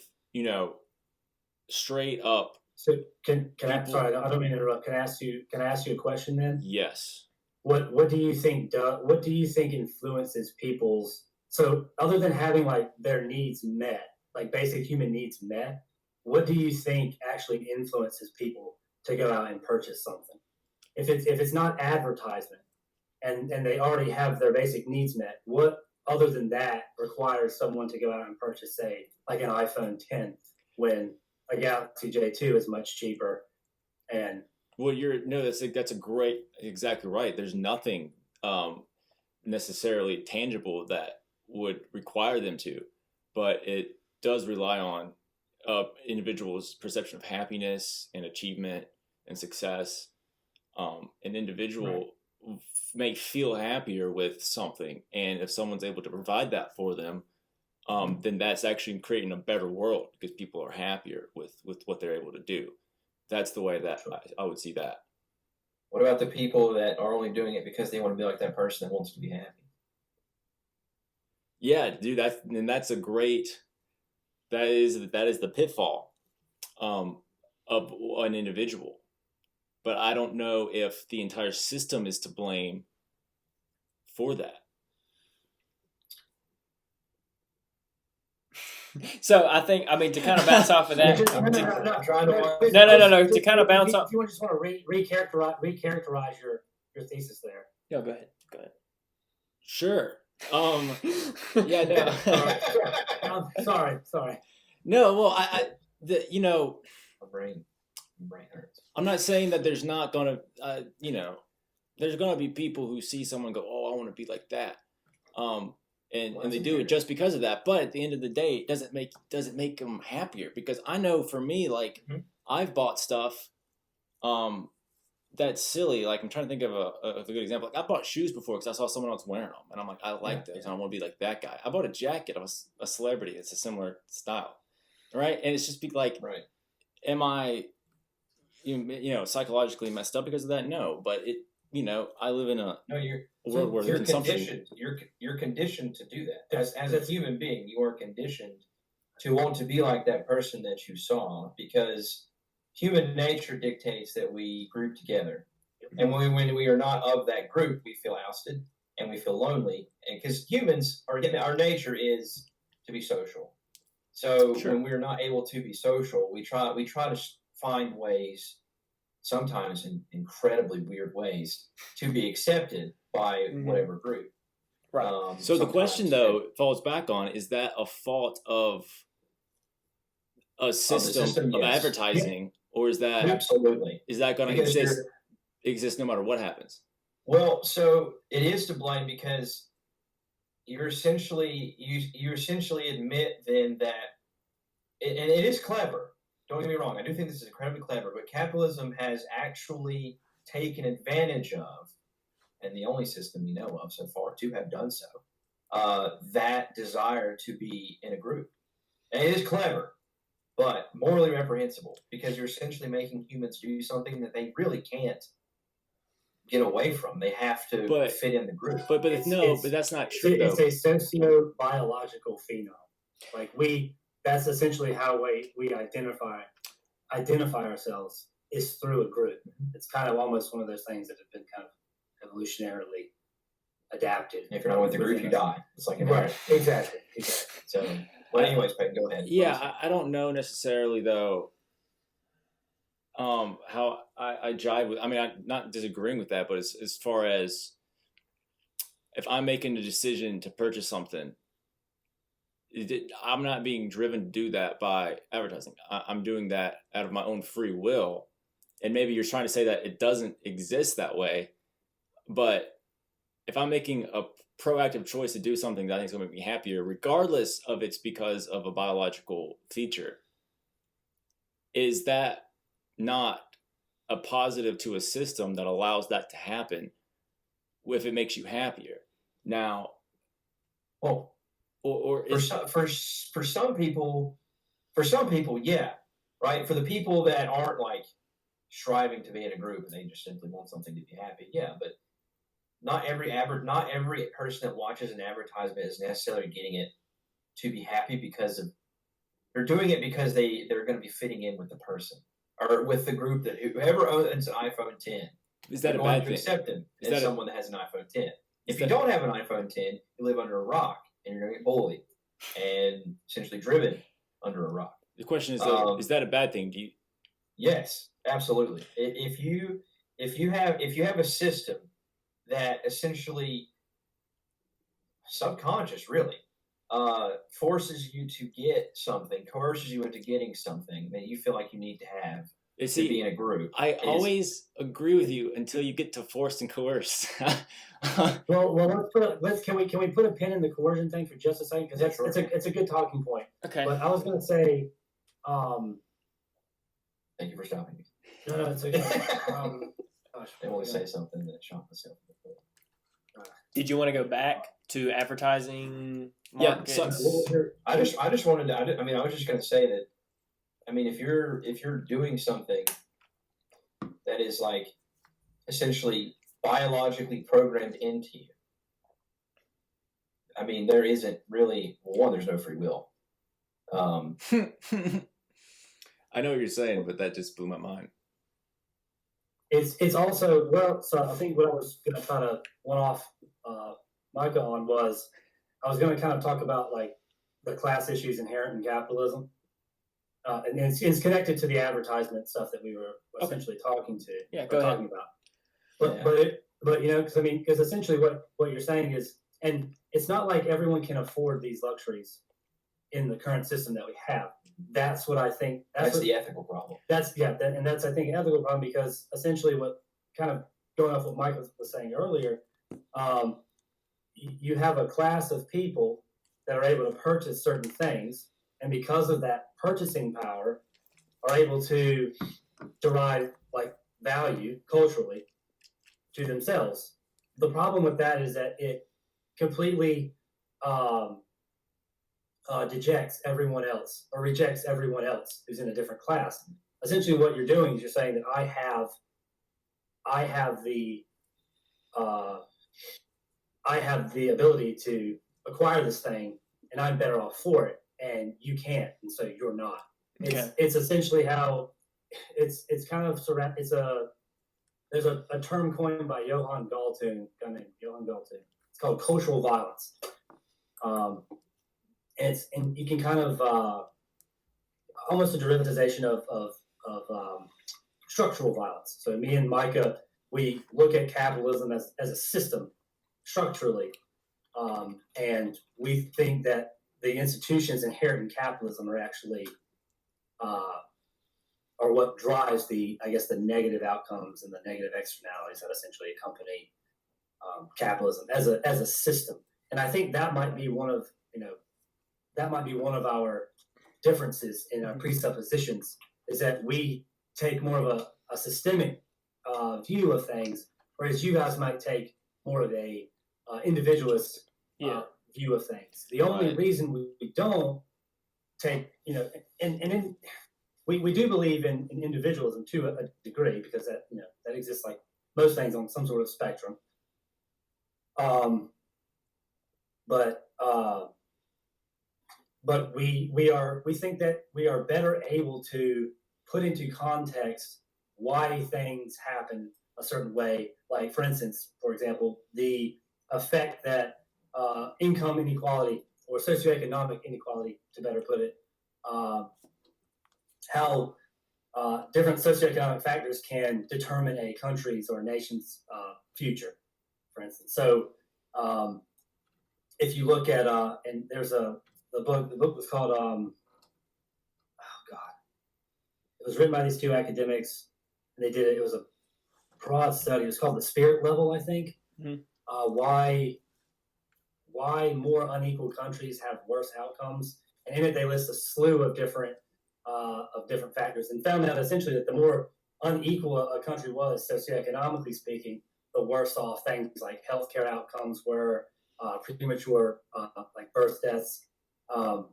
straight up So can I? Sorry, I don't mean to interrupt. Can I ask you a question then? Yes. What do you think? What do you think influences people's? So other than having like their needs met, like basic human needs met, what do you think actually influences people to go out and purchase something? If it's not advertisement, and they already have their basic needs met, what other than that requires someone to go out and purchase, say, like an iPhone 10 when a Galaxy J2 is much cheaper? And well, that's a great, exactly right. There's nothing necessarily tangible that would require them to, but it does rely on individuals' perception of happiness and achievement and success. An individual may feel happier with something, and if someone's able to provide that for them, then that's actually creating a better world because people are happier with what they're able to do. That's the way that I would see that. What about the people that are only doing it because they want to be like that person that wants to be happy? Yeah, dude, that's a great. That is the pitfall of an individual. But I don't know if the entire system is to blame for that. So I mean, to kind of bounce off of that. I'm not trying to. No. To kind of bounce off. If you just want to recharacterize your thesis there. No, go ahead. Sure. Yeah. No. Sorry. No. Well, My brain hurts. I'm not saying that there's not gonna, there's gonna be people who see someone and go, oh, I want to be like that, and they do it just because of that. But at the end of the day, it doesn't make them happier, because I know for me, like I've bought stuff, that's silly. Like I'm trying to think of a good example. Like I bought shoes before because I saw someone else wearing them, and I'm like, I like those, and I want to be like that guy. I bought a jacket of a celebrity. It's a similar style, right? And it's just like, am I, psychologically messed up because of that? No, but I live in a world where consumption. You're conditioned to do that. As a human being, you are conditioned to want to be like that person that you saw, because human nature dictates that we group together, and when we are not of that group, we feel ousted and we feel lonely. And because humans our nature is to be social, so when we're not able to be social, we try to find ways, sometimes in incredibly weird ways, to be accepted by whatever group. Right. So the question, though, falls back on: is that a fault of a system of advertising, or is that absolutely going to exist no matter what happens? Well, so it is to blame, because you essentially admit then that, and it is clever. Don't get me wrong. I do think this is incredibly clever, but capitalism has actually taken advantage of, and the only system we know of so far to have done so, that desire to be in a group. And it is clever, but morally reprehensible, because you're essentially making humans do something that they really can't get away from. They have to fit in the group. But that's not true. It's a socio-biological phenom. Like that's essentially how we identify ourselves, is through a group. It's kind of almost one of those things that have been kind of evolutionarily adapted. And if you're not with the group, you die. It's like exactly. So, well, anyways, Paiden, go ahead. Yeah, I don't know necessarily though. How I jive with. I mean, I'm not disagreeing with that, but as far as if I'm making a decision to purchase something, I'm not being driven to do that by advertising. I'm doing that out of my own free will. And maybe you're trying to say that it doesn't exist that way. But if I'm making a proactive choice to do something that I think is going to make me happier, regardless of it's because of a biological feature, is that not a positive to a system that allows that to happen if it makes you happier? Now, for some people, yeah, right. For the people that aren't like striving to be in a group and they just simply want something to be happy, yeah. But not every person that watches an advertisement is necessarily getting it to be happy, because they're doing it because they're going to be fitting in with the person, are with the group that whoever owns an iPhone 10 is that a going bad to thing? accept him Is as that someone that has an iPhone 10. If you don't have an iPhone 10, you live under a rock, and you're going to get bullied and essentially driven under a rock. The question is, though, is that a bad thing? Yes, absolutely. If you have a system that essentially subconscious, really, forces you to get something, coerces you into getting something that you feel like you need to have to be in a group. I always agree with you until you get to forced and coerced. Well, can we put a pin in the coercion thing for just a second, because it's a good talking point. Okay. But I was going to say, thank you for stopping me. No, it's okay. I want to say something that shot myself before. Did you want to go back to advertising markets? I just wanted to. I was just going to say that. I mean, if you're doing something that is like essentially biologically programmed into you, I mean, there isn't really there's no free will. I know what you're saying, but that just blew my mind. It's also so I think what I was going to try to one off Micah on was I was going to kind of talk about like the class issues inherent in capitalism, and it's connected to the advertisement stuff that we were essentially talking about. But because essentially what you're saying is, and it's not like everyone can afford these luxuries in the current system that we have. That's what I think. That's the ethical problem. That's I think an ethical problem, because essentially what kind of going off what Mike was saying earlier, you have a class of people that are able to purchase certain things, and because of that purchasing power, are able to derive like value culturally to themselves. The problem with that is that it completely dejects everyone else, or rejects everyone else who's in a different class. Essentially, what you're doing is you're saying that I have the ability to acquire this thing, and I'm better off for it, and you can't, and so you're not. It's essentially how it's kind of there's a term coined by Johann Galtung, a guy named Johann Galtung. It's called cultural violence. And you can kind of almost a derivatization of structural violence. So me and Micah, we look at capitalism as a system structurally, and we think that the institutions inherent in capitalism are actually are what drives the negative outcomes and the negative externalities that essentially accompany capitalism as a system. And I think that might be one of our differences in our presuppositions, is that we take more of a systemic view of things, whereas you guys might take more of a individualist view of things. The only reason we don't take, we do believe in individualism to a degree, because that exists like most things on some sort of spectrum. But we think that we are better able to put into context why things happen a certain way. Like, for example, the effect that income inequality, or socioeconomic inequality, to better put it, how different socioeconomic factors can determine a country's or a nation's future, for instance. So if you look at, and there's the book was called, it was written by these two academics, and they did it. It was a broad study. It was called The Spirit Level, I think. Mm-hmm. Why more unequal countries have worse outcomes, and in it they list a slew of different factors, and found out essentially that the more unequal a country was socioeconomically speaking, the worse off things like healthcare outcomes were, premature like birth deaths, and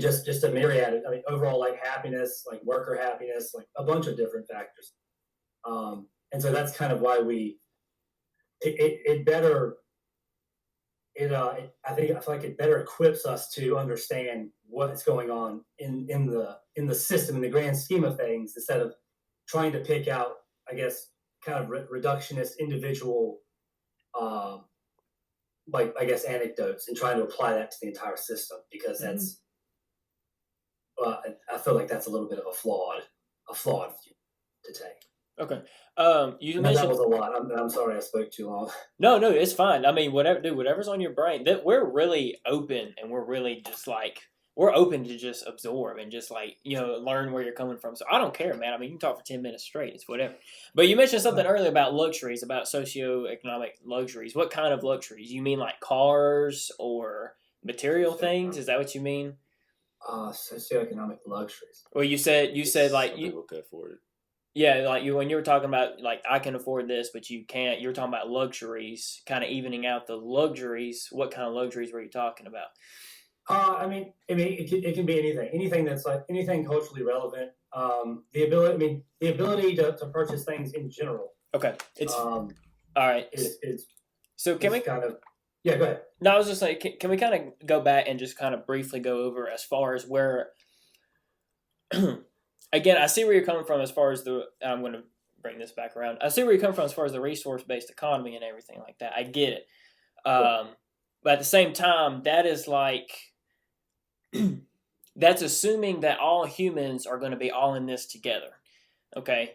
just a myriad. I mean, overall like happiness, like worker happiness, like a bunch of different factors. And so that's kind of why it better I feel like it better equips us to understand what's going on in the system, in the grand scheme of things, instead of trying to pick out, I guess, kind of reductionist individual, like, I guess, anecdotes, and trying to apply that to the entire system, because that's, I feel like that's a little bit of a flawed view to take. Okay. You That mentioned was a lot. I'm sorry I spoke too long. no, it's fine. I mean, whatever's on your brain. That we're really open, and we're really just like we're open to just absorb and just like learn where you're coming from. So I don't care, man. I mean, you can talk for 10 minutes straight. It's whatever. But you mentioned something earlier about luxuries, about socioeconomic luxuries. What kind of luxuries? You mean like cars or material things? Is that what you mean? Socioeconomic luxuries. Well, you said like Some people could afford it. Yeah, like when you were talking about like I can afford this, but you can't. You're talking about luxuries, kind of evening out the luxuries. What kind of luxuries were you talking about? I mean, it can be anything that's like anything culturally relevant. The ability to purchase things in general. Okay, it's all right. So can we kind of go ahead. No, I was just like, can we kind of go back and just kind of briefly go over as far as where. Again, I see where you're coming from as far as I'm going to bring this back around. I see where you're coming from as far as the resource-based economy and everything like that. I get it. But at the same time, that is like, that's assuming that all humans are going to be all in this together. Okay?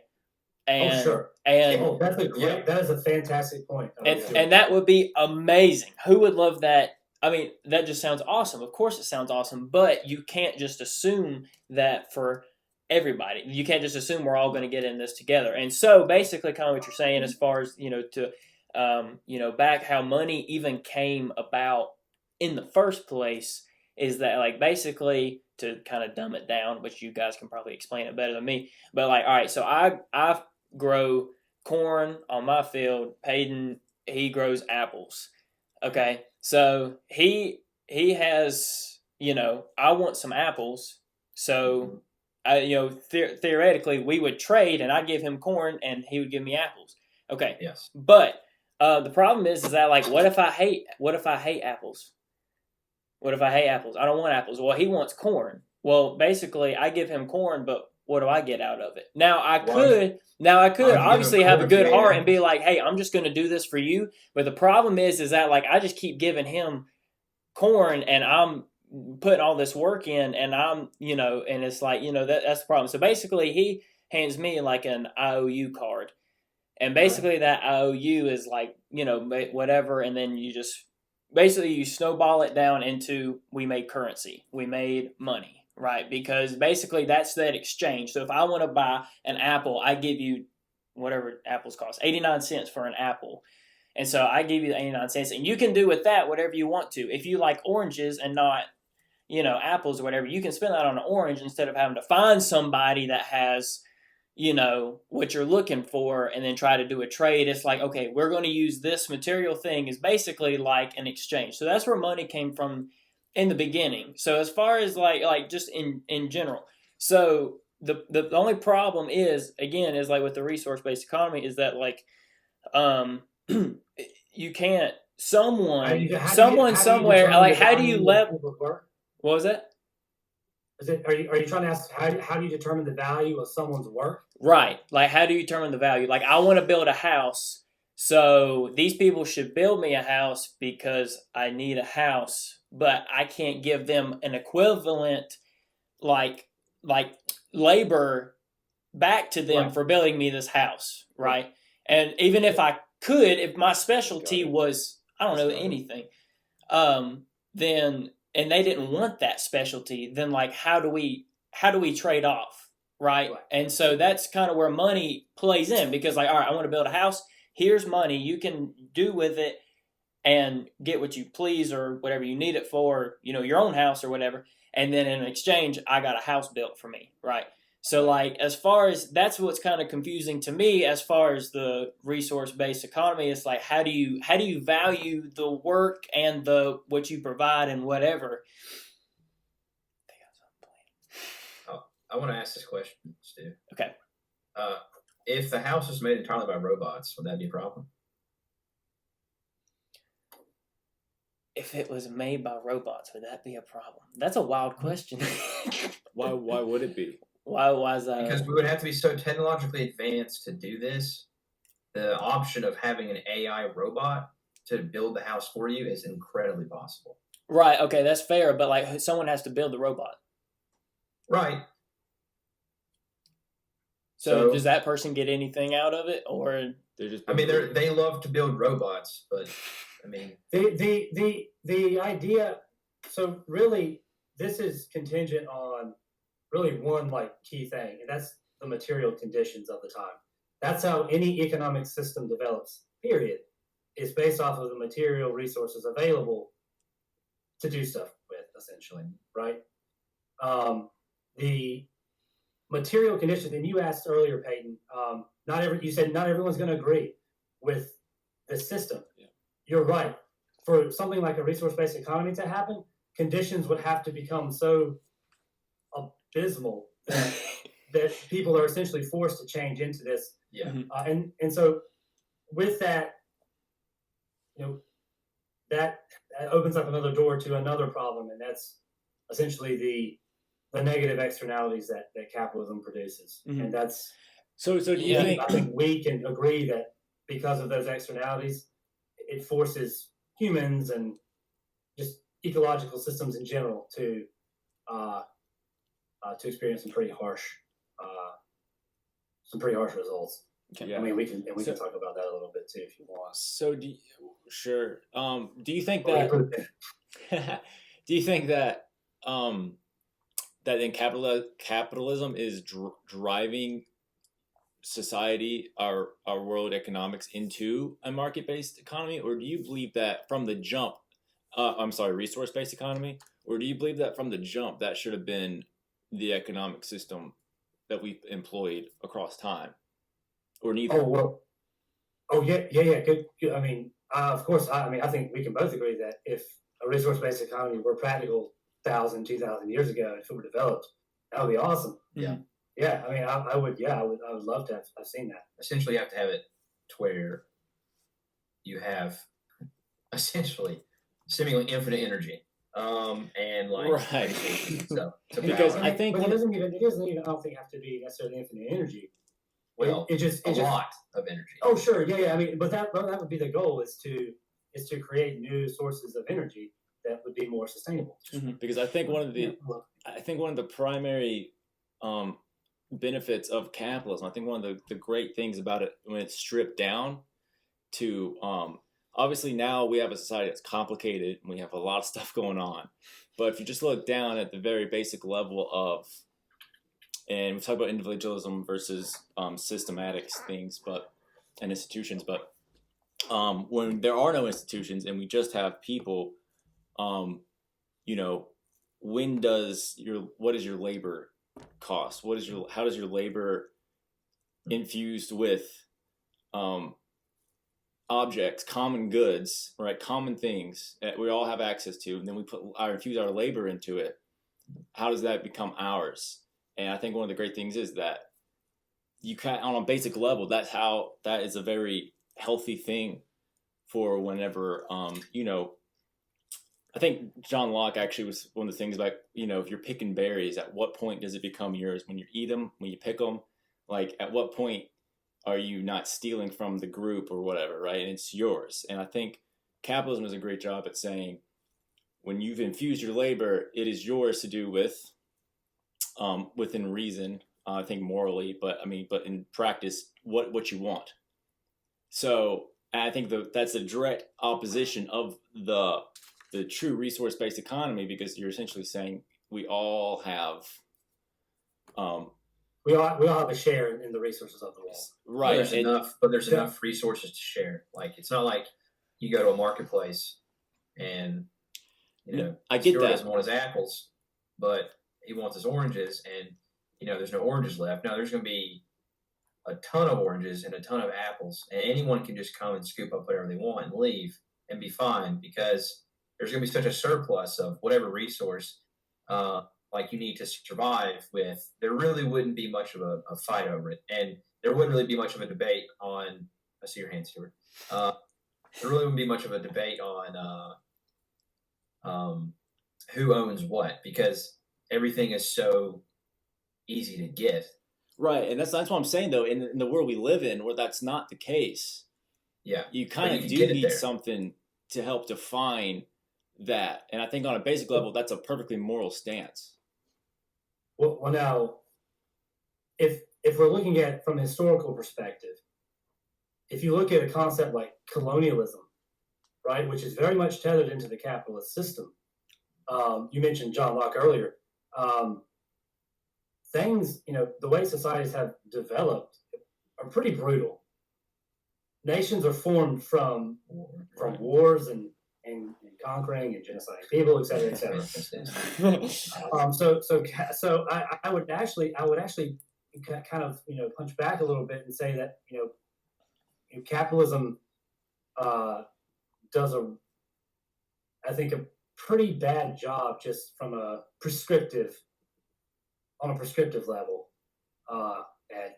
And, sure. And that is a fantastic point. And that would be amazing. Who would love that? I mean, that just sounds awesome. Of course it sounds awesome, but you can't just assume that for everybody. You can't just assume we're all going to get in this together. And so basically kind of what you're saying as far as, back how money even came about in the first place is that like basically to kind of dumb it down, which you guys can probably explain it better than me. But like, all right, so I grow corn on my field. Paiden, he grows apples. Okay. So he has, I want some apples. So theoretically, we would trade, and I'd give him corn, and he would give me apples. Okay. Yes. But the problem is that like, what if I hate apples? What if I hate apples? I don't want apples. Well, he wants corn. Well, basically, I give him corn, but what do I get out of it? Now I could obviously have a good heart and be like, hey, I'm just going to do this for you. But the problem is that like I just keep giving him corn, and I'm putting all this work in, and I'm, and it's like, that's the problem. So basically he hands me like an IOU card, and basically that IOU is like, whatever. And then you just, basically you snowball it down into, we made currency, we made money, right? Because basically that's that exchange. So if I want to buy an apple, I give you whatever apples cost, 89 cents for an apple. And so I give you the 89 cents, and you can do with that whatever you want to. If you like oranges and not, apples or whatever, you can spend that on an orange instead of having to find somebody that has, what you're looking for and then try to do a trade. It's like, okay, we're going to use this material thing is basically like an exchange. So that's where money came from in the beginning. So as far as like just in general. So the only problem is, again, is like with the resource-based economy is that like, you can't, someone somewhere, like, how do you level? What was that? Are you trying to ask how do you determine the value of someone's work? Right. Like, how do you determine the value? Like, I want to build a house, so these people should build me a house because I need a house, but I can't give them an equivalent, like labor back to them for building me this house, right? And even if I could, if my specialty was, I don't know, anything, then, and they didn't want that specialty, then like, how do we trade off, right? And so that's kind of where money plays in, because like, all right, I want to build a house. Here's money. You can do with it and get what you please or whatever you need it for, your own house or whatever. And then in exchange, I got a house built for me, right? So like, as far as, that's what's kind of confusing to me as far as the resource-based economy. It's like, how do you value the work and the what you provide and whatever? I want to ask this question, Stu. Okay. If the house was made entirely by robots, would that be a problem? if it was made by robots, would that be a problem? That's a wild question. Why would it be? Why is that? Because we would have to be so technologically advanced to do this. The option of having an AI robot to build the house for you is incredibly possible. Right. Okay, that's fair. But like, someone has to build the robot. Right. So does that person get anything out of it, or they're just? I mean, they love to build robots, but I mean, the idea. So really, this is contingent on really one like key thing, and that's the material conditions of the time. That's how any economic system develops. Period. It's based off of the material resources available to do stuff with, essentially, right? The material conditions, and you asked earlier, Paiden, you said not everyone's going to agree with the system. Yeah. You're right. For something like a resource-based economy to happen, conditions would have to become so abysmal that people are essentially forced to change into this. Yeah. And so with that, that opens up another door to another problem, and that's essentially the negative externalities that capitalism produces. Mm-hmm. And that's so do you think? I think we can agree that because of those externalities, it forces humans and just ecological systems in general to experience some pretty harsh results. Yeah. I mean, we can talk about that a little bit too if you want. So sure. Do you think that? Do you think that that in capitalism is driving society, our world economics into a market-based economy, or do you believe that from the jump? Resource-based economy, or do you believe that from the jump that should have been the economic system that we've employed across time, or neither? Good. I mean, of course. I think we can both agree that if a resource-based economy were practical 1,000, 2,000 years ago, if it were developed, that would be awesome. Yeah. Yeah. I mean, I would love to have seen that. Essentially, you have to have it to where you have essentially seemingly infinite energy. And like right. So because I think it doesn't even. I don't think have to be necessarily infinite energy. Well, it just lot of energy. Oh, sure, yeah. I mean, but that would be the goal: is to create new sources of energy that would be more sustainable. Mm-hmm. Because I think one of the primary benefits of capitalism, I think one of the great things about it when it's stripped down to obviously now we have a society that's complicated and we have a lot of stuff going on, but if you just look down at the very basic level of, and we talk about individualism versus systematic things, and institutions, but when there are no institutions and we just have people, what is your labor cost? How does your labor infused with objects, common goods, right? Common things that we all have access to, and then we infuse our labor into it. How does that become ours? And I think one of the great things is that you can, on a basic level, that is a very healthy thing for whenever, I think John Locke actually was one of the things about, if you're picking berries, at what point does it become yours? When you eat them, when you pick them, like at what point are you not stealing from the group or whatever, right? And it's yours. And I think capitalism does a great job at saying, when you've infused your labor, it is yours to do with, within reason, I think morally, but in practice, what you want. So I think that's a direct opposition of the true resource-based economy, because you're essentially saying we all have, we all have a share in the resources of the world. Right. There's enough resources to share. Like, it's not like you go to a marketplace and, I get Stewart that. doesn't want his apples, but he wants his oranges, and, there's no oranges left. Now, there's going to be a ton of oranges and a ton of apples, and anyone can just come and scoop up whatever they want and leave and be fine, because there's going to be such a surplus of whatever resource like you need to survive with. There really wouldn't be much of a fight over it, and there wouldn't really be much of a debate on. I see your hand, Stewart. There really wouldn't be much of a debate on who owns what, because everything is so easy to get. Right, and that's what I'm saying though. In the world we live in, where that's not the case, Yeah, you kind of do need something to help define that. And I think on a basic level, that's a perfectly moral stance. Well, now, if we're looking at from a historical perspective, if you look at a concept like colonialism, right, which is very much tethered into the capitalist system. You mentioned John Locke earlier. Things, the way societies have developed are pretty brutal. Nations are formed from wars and conquering and genociding people, et cetera, et cetera. So I would actually kind of punch back a little bit and say that capitalism does I think a pretty bad job just from on a prescriptive level at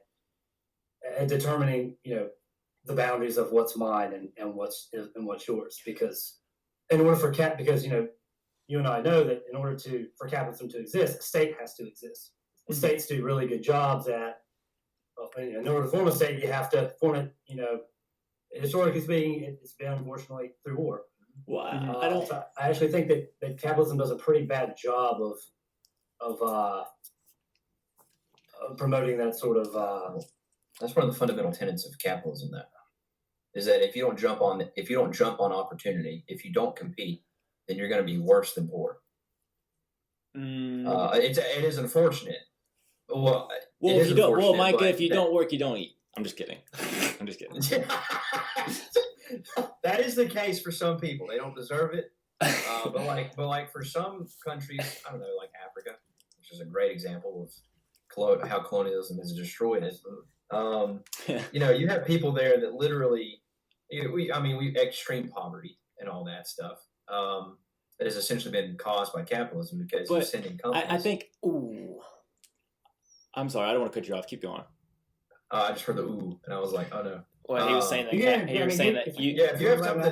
determining the boundaries of what's mine and what's yours, because in order for because you and I know that in order for capitalism to exist, a state has to exist. The states do really good jobs at, in order to form a state, you have to form it, historically speaking, it's been unfortunately through war. Wow. I actually think that capitalism does a pretty bad job of promoting that sort of. That's one of the fundamental tenets of capitalism, though, is that if you don't jump on opportunity, if you don't compete, then you're going to be worse than poor. It is unfortunate. Well, if you don't, Micah, if you don't work, you don't eat. I'm just kidding. That is the case for some people. They don't deserve it. But like for some countries, I don't know, like Africa, which is a great example of how colonialism has destroyed it. You have people there that literally, we extreme poverty and all that stuff. That has essentially been caused by capitalism because you're sending companies. I think. Ooh, I'm sorry, I don't want to cut you off. Keep going. I just heard the ooh, and I was like, oh no. Well, he was saying that. If you have something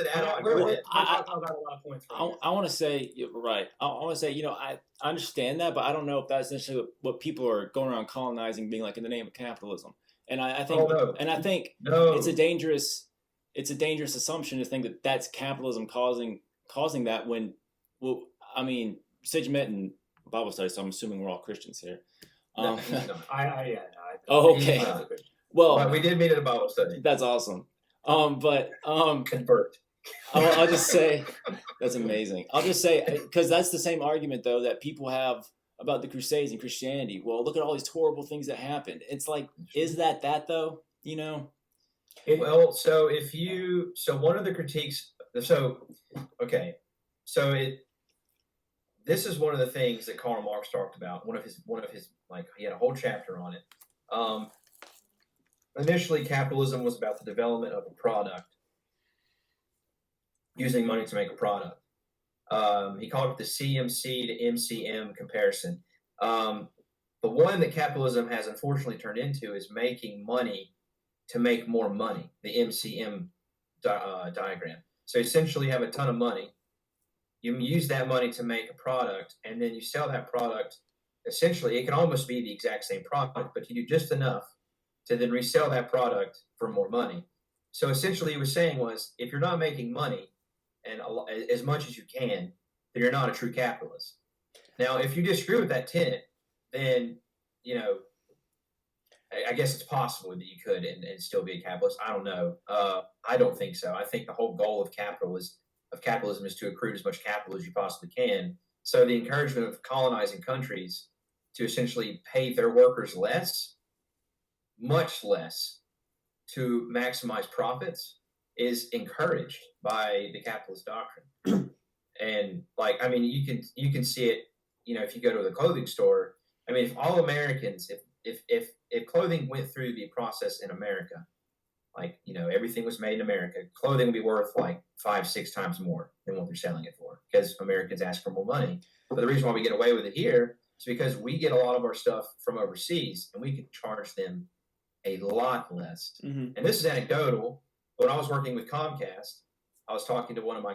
to add on, go ahead. I want to say, right. I want to say, I understand that, but I don't know if that's necessarily what people are going around colonizing, being like in the name of capitalism. And I think, it's a dangerous assumption to think that that's capitalism causing that when, Sage met in Bible study, so I'm assuming we're all Christians here. No. Okay. Well, we did meet at a Bible study. That's awesome. Convert. I'll just say that's amazing. I'll just say, because that's the same argument though that people have about the Crusades and Christianity. Well, look at all these horrible things that happened. It's like, is that though? Well, so one of the critiques. This is one of the things that Karl Marx talked about. One of his he had a whole chapter on it. Initially, capitalism was about the development of a product, using money to make a product. He called it the CMC to MCM comparison. The one that capitalism has unfortunately turned into is making money to make more money, the MCM diagram. So essentially you have a ton of money. You use that money to make a product, and then you sell that product. Essentially, it can almost be the exact same product, but you do just enough to then resell that product for more money. So essentially, he was saying was, if you're not making money and as much as you can, then you're not a true capitalist. Now, if you disagree with that tenet, then I guess it's possible that you could and still be a capitalist. I don't know. I don't think so. I think the whole goal of capitalism is to accrue as much capital as you possibly can. So the encouragement of colonizing countries to essentially pay their workers less, much less, to maximize profits is encouraged by the capitalist doctrine. And you can see it, if you go to the clothing store. If all Americans, if clothing went through the process in America, everything was made in America, clothing would be worth 5-6 times more than what they're selling it for, because Americans ask for more money. But the reason why we get away with it here is because we get a lot of our stuff from overseas, and we can charge them a lot less. Mm-hmm. And this is anecdotal. When I was working with Comcast, I was talking to one of my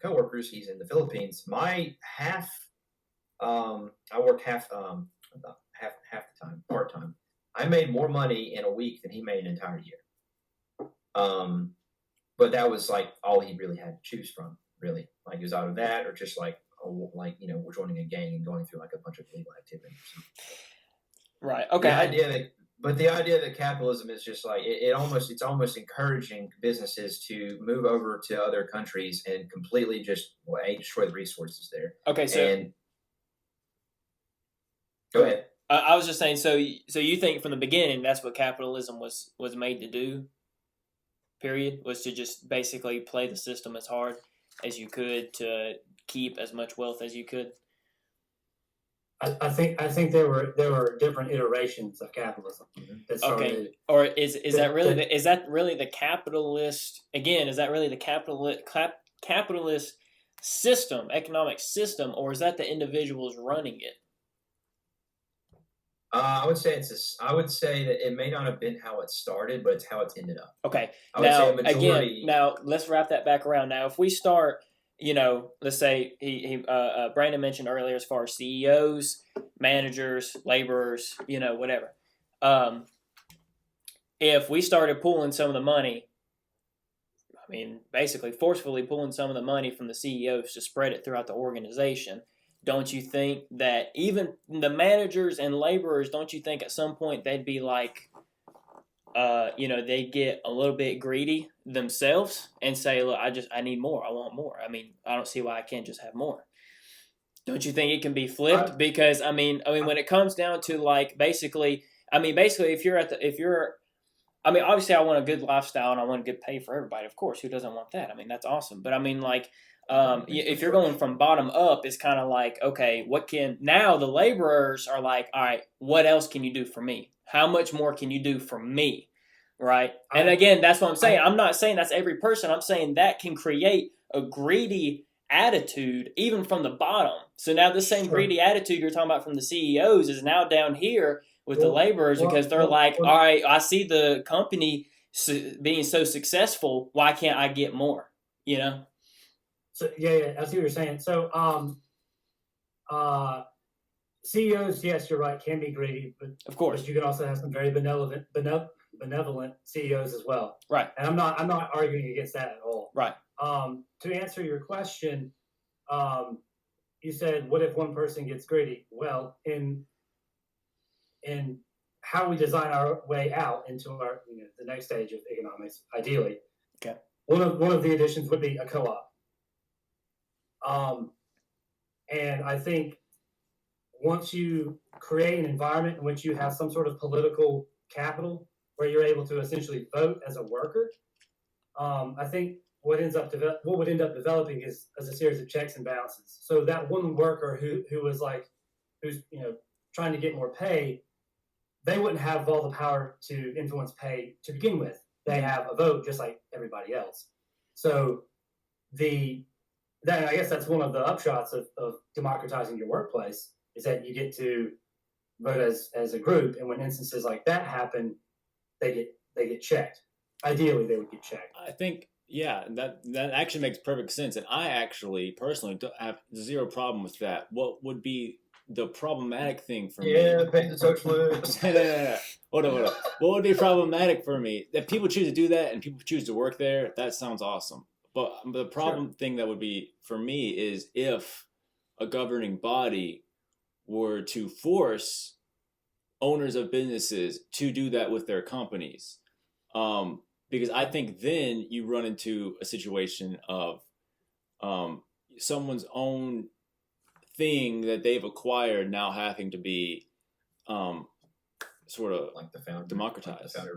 coworkers. He's in the Philippines. My half, I worked half the time, part time. I made more money in a week than he made an entire year. But that was like all he really had to choose from. Really, like it was out of that, or just like we're joining a gang and going through like a bunch of illegal activity. Right. Okay. The idea that capitalism is just like it's almost encouraging businesses to move over to other countries and completely just destroy the resources there. Okay, so go ahead. I was just saying. So you think from the beginning that's what capitalism was made to do? Period, was to just basically play the system as hard as you could to keep as much wealth as you could. I think there were different iterations of capitalism that started. Okay, or is that really the capitalist again? Is that really the capitalist system, economic system, or is that the individuals running it? I would say that it may not have been how it started, but it's how it's ended up. Okay. Now let's wrap that back around. Now, if we start, let's say Brandon mentioned earlier as far as CEOs, managers, laborers, whatever. If we started pulling some of the money, I mean, basically forcefully pulling some of the money from the CEOs to spread it throughout the organization, don't you think that even the managers and laborers, don't you think at some point they'd be like, they'd get a little bit greedy themselves and say, look, I need more. I want more. I mean, I don't see why I can't just have more. Don't you think it can be flipped? Because I mean, when it comes down to like, basically, obviously I want a good lifestyle and I want a good pay for everybody. Of course, who doesn't want that? I mean, that's awesome. But I mean, like, if you're going from bottom up, it's kind of like, okay, now the laborers are like, all right, what else can you do for me? How much more can you do for me? Right. And again, that's what I'm saying. I'm not saying that's every person. I'm saying that can create a greedy attitude even from the bottom. So now the same greedy attitude you're talking about from the CEOs is now down here with the laborers because they're like, all right, I see the company being so successful. Why can't I get more? So yeah, I see what you're saying. So CEOs, yes, you're right, can be greedy, but of course, but you can also have some very benevolent CEOs as well. Right. And I'm not arguing against that at all. Right. To answer your question, you said, what if one person gets greedy? Well, in how we design our way out into our the next stage of economics, ideally, okay, one of the additions would be a co-op. And I think once you create an environment in which you have some sort of political capital where you're able to essentially vote as a worker, I think what would end up developing is as a series of checks and balances. So that one worker who's trying to get more pay, they wouldn't have all the power to influence pay to begin with. They have a vote just like everybody else. So then I guess that's one of the upshots of democratizing your workplace is that you get to vote as a group, and when instances like that happen, they get checked. Ideally, they would get checked. I think, yeah, that actually makes perfect sense, and I actually personally don't have zero problem with that. What would be the problematic thing for me? Yeah, pay the socialists. No. Hold on. What would be problematic for me? If people choose to do that and people choose to work there, that sounds awesome. But the problem thing that would be for me is if a governing body were to force owners of businesses to do that with their companies. Because I think then you run into a situation of someone's own thing that they've acquired now having to be sort of like the founder, democratized. Like the founder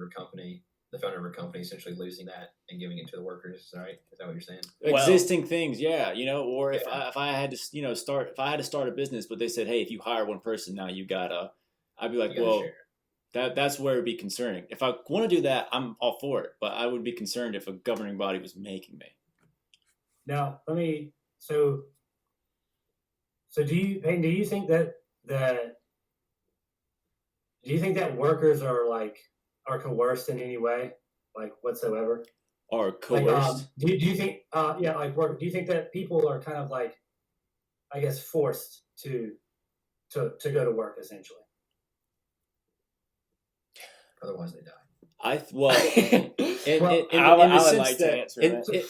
of a company essentially losing that and giving it to the workers, right? Is that what you're saying? Existing things, yeah, or if I had to, start a business, but they said, hey, if you hire one person, now I'd be like, well, that's where it'd be concerning. If I want to do that, I'm all for it, but I would be concerned if a governing body was making me. Now, so do you think that workers are coerced in any way, like whatsoever? are coerced. Do you think do you think that people are kind of like, I guess, forced to go to work essentially? Otherwise, they die. I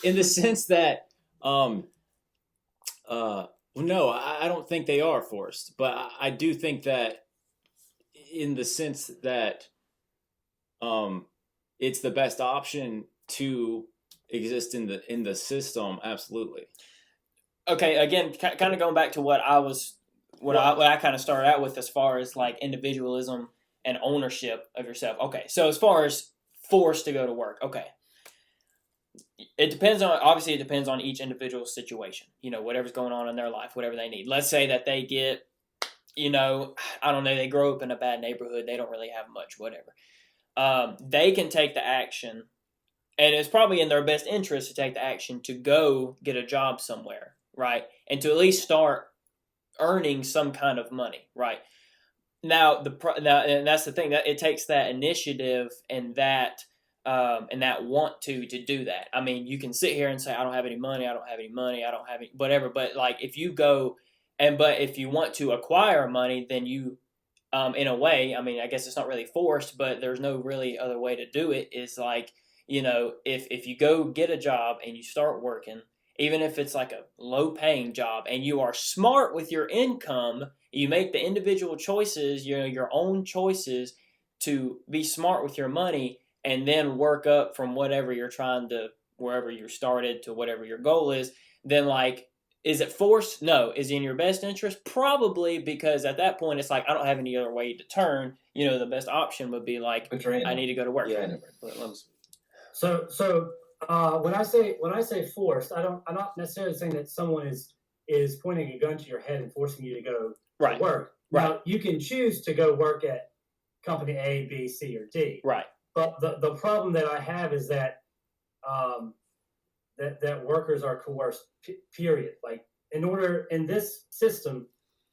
in the sense that no, I don't think they are forced, but I do think that in the sense that it's the best option to exist in the system. Absolutely. Okay, again, kind of going back to what I kind of started out with as far as like individualism and ownership of yourself. Okay, so as far as forced to go to work, okay. It depends on each individual's situation. You know, whatever's going on in their life, whatever they need. Let's say that they get, you know, I don't know, they grow up in a bad neighborhood, they don't really have much, whatever. They can take the action, and it's probably in their best interest to take the action to go get a job somewhere, right? And to at least start earning some kind of money, right? Now, and that's the thing, that it takes that initiative and that want to do that. I mean, you can sit here and say, I don't have any money, I don't have any whatever. But like, if you go but if you want to acquire money, then you, in a way, I mean, I guess it's not really forced, but there's no really other way to do it. Is like, you know, if you go get a job and you start working, even if it's like a low paying job, and you are smart with your income, you make the individual choices, you know, your own choices to be smart with your money, and then work up from whatever you're trying to, wherever you started to whatever your goal is, then like, is it forced? No. Is it in your best interest? Probably, because at that point it's like, I don't have any other way to turn. You know, the best option would be like, I need to go to work. Yeah, I know. So when I say forced, I'm not necessarily saying that someone is pointing a gun to your head and forcing you to go to work. Right. Now, you can choose to go work at company A, B, C, or D. Right. But the problem that I have is that that workers are coerced. Period. Like, in this system,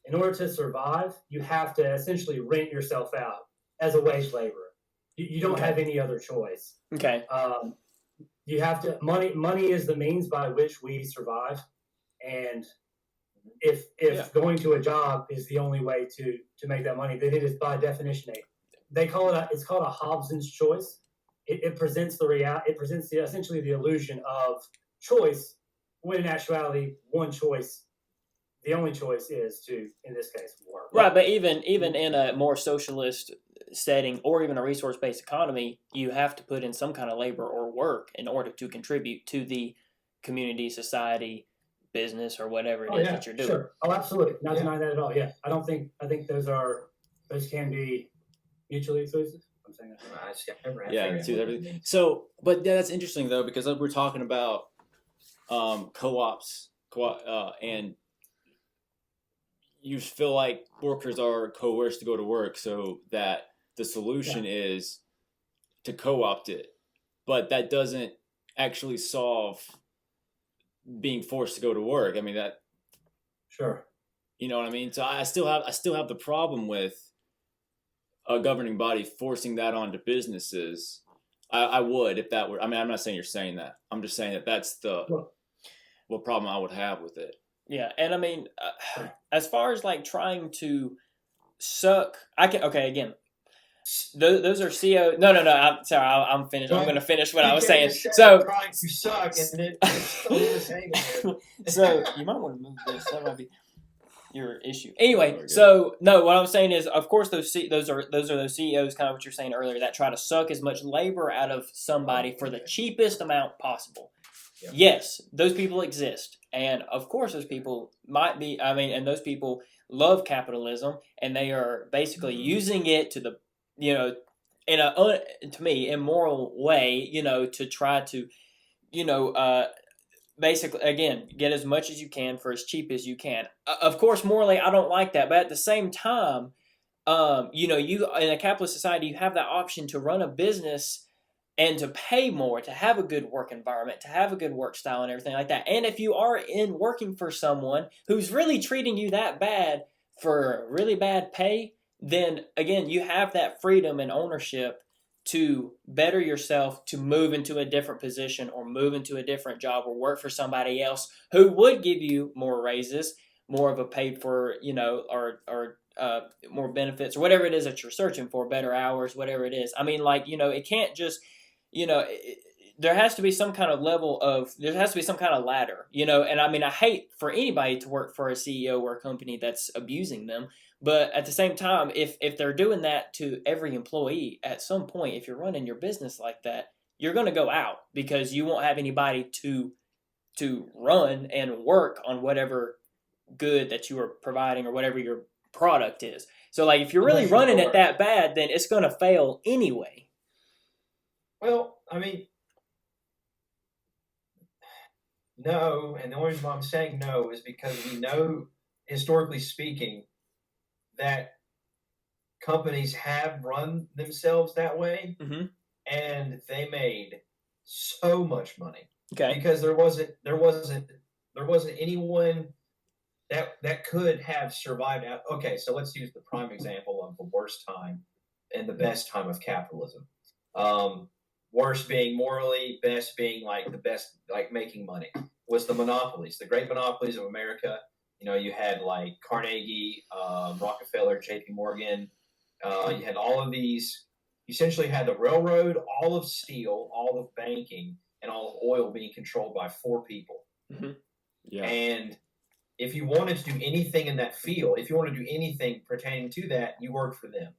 in order to survive, you have to essentially rent yourself out as a wage laborer. You don't have any other choice. Okay. You have to money is the means by which we survive, and if going to a job is the only way to make that money, then it is by definition it's called a Hobson's choice. It presents essentially the illusion of choice, when in actuality the only choice is to, in this case, work. Right, but even in a more socialist setting, or even a resource-based economy, you have to put in some kind of labor or work in order to contribute to the community, society, business, or whatever it is that you're doing. Sure. Oh, absolutely. Not denying that at all. Yeah. I think those can be mutually exclusive. I'm saying that. Yeah, choose everything. So, but yeah, that's interesting though, because we're talking about co-ops, and you feel like workers are coerced to go to work, so that the solution is to co-opt it, but that doesn't actually solve being forced to go to work. I mean, that. Sure. You know what I mean? So I still have the problem with a governing body forcing that onto businesses. I would, if that were. I mean, I'm not saying you're saying that. I'm just saying that that's what problem I would have with it. Yeah, and I mean, as far as like trying to suck, again, those are CO. No. I'm sorry. I'm finished. I'm going to finish what I was saying. So trying to suck, and then so you might want to move this. That might be your issue. Anyway, so no, what I'm saying is, of course, those are those CEOs, kind of what you're saying earlier, that try to suck as much labor out of somebody for the cheapest amount possible. Yep. Yes, those people exist, and of course, those people might be. I mean, and those people love capitalism, and they are basically using it to the, you know, in a to me immoral way, you know, to try to, you know, basically, again, get as much as you can for as cheap as you can. Of course, morally, I don't like that. But at the same time, you know, you in a capitalist society, you have that option to run a business and to pay more, to have a good work environment, to have a good work style and everything like that. And if you are working for someone who's really treating you that bad for really bad pay, then, again, you have that freedom and ownership to better yourself, to move into a different position or move into a different job or work for somebody else who would give you more raises, more of a paid for, or more benefits or whatever it is that you're searching for, better hours, whatever it is. I mean, like, it can't just, there has to be some kind of there has to be some kind of ladder, and I mean, I hate for anybody to work for a CEO or a company that's abusing them. But at the same time, if they're doing that to every employee, at some point, if you're running your business like that, you're going to go out because you won't have anybody to run and work on whatever good that you are providing or whatever your product is. So, like, if you're really running it that bad, then it's going to fail anyway. Well, I mean, no, and the only reason why I'm saying no is because we know, historically speaking, that companies have run themselves that way, and they made so much money. Okay. Because there wasn't anyone that could have survived out. Okay, so let's use the prime example of the worst time and the best time of capitalism. Worst being morally, best being like the best, like making money, was the monopolies, the great monopolies of America. You had like Carnegie, Rockefeller, J.P. Morgan. You had all of these. You essentially had the railroad, all of steel, all of banking, and all of oil being controlled by 4 people. Mm-hmm. Yeah. And if you wanted to do anything in that field, if you wanted to do anything pertaining to that, you worked for them.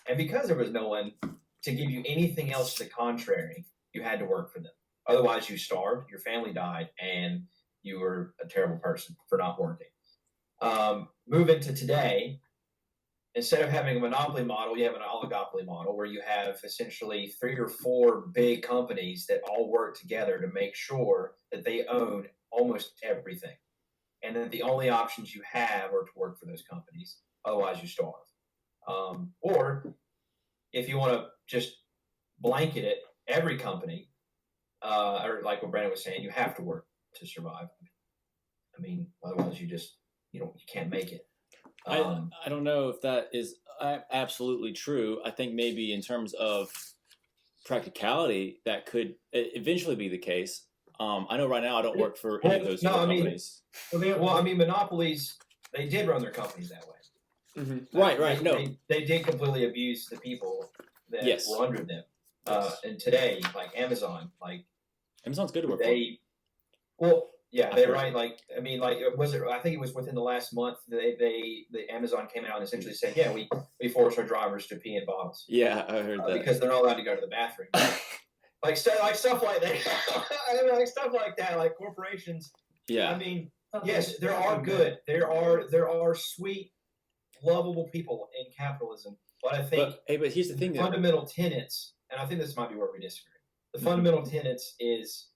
And because there was no one to give you anything else to the contrary, you had to work for them. Otherwise, you starved, your family died, and you were a terrible person for not working. Move into today, instead of having a monopoly model, you have an oligopoly model where you have essentially 3 or 4 big companies that all work together to make sure that they own almost everything. And then the only options you have are to work for those companies. Otherwise, you starve. Or if you want to just blanket it, every company, or like what Brandon was saying, you have to work to survive. I mean, otherwise you can't make it. I don't know if that is absolutely true. I think maybe in terms of practicality, that could eventually be the case. I know right now I don't work for any of those companies. Monopolies, they did run their companies that way. Mm-hmm. Right. They did completely abuse the people that were under them. And today, like Amazon, Amazon's good to work for. I think it was within the last month the Amazon came out and essentially said, we force our drivers to pee in bottles. Yeah, I heard that. Because they're not allowed to go to the bathroom. stuff like that. Stuff like that, like corporations. Yeah. I mean, yes, there are good. There are sweet, lovable people in capitalism. But I think but here's the thing, fundamental tenets, and I think this might be where we disagree. The fundamental tenets is,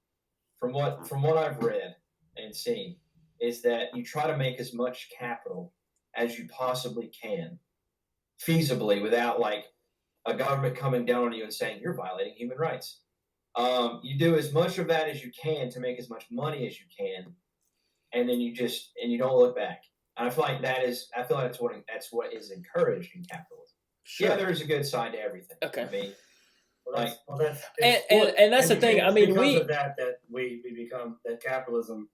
from what I've read and seen, is that you try to make as much capital as you possibly can, feasibly, without like a government coming down on you and saying you're violating human rights. You do as much of that as you can to make as much money as you can, and then you don't look back. And I feel like that's what is encouraged in capitalism. Sure. Yeah, there is a good side to everything. Okay. I mean, that's the thing. I mean, because of that we become that capitalism,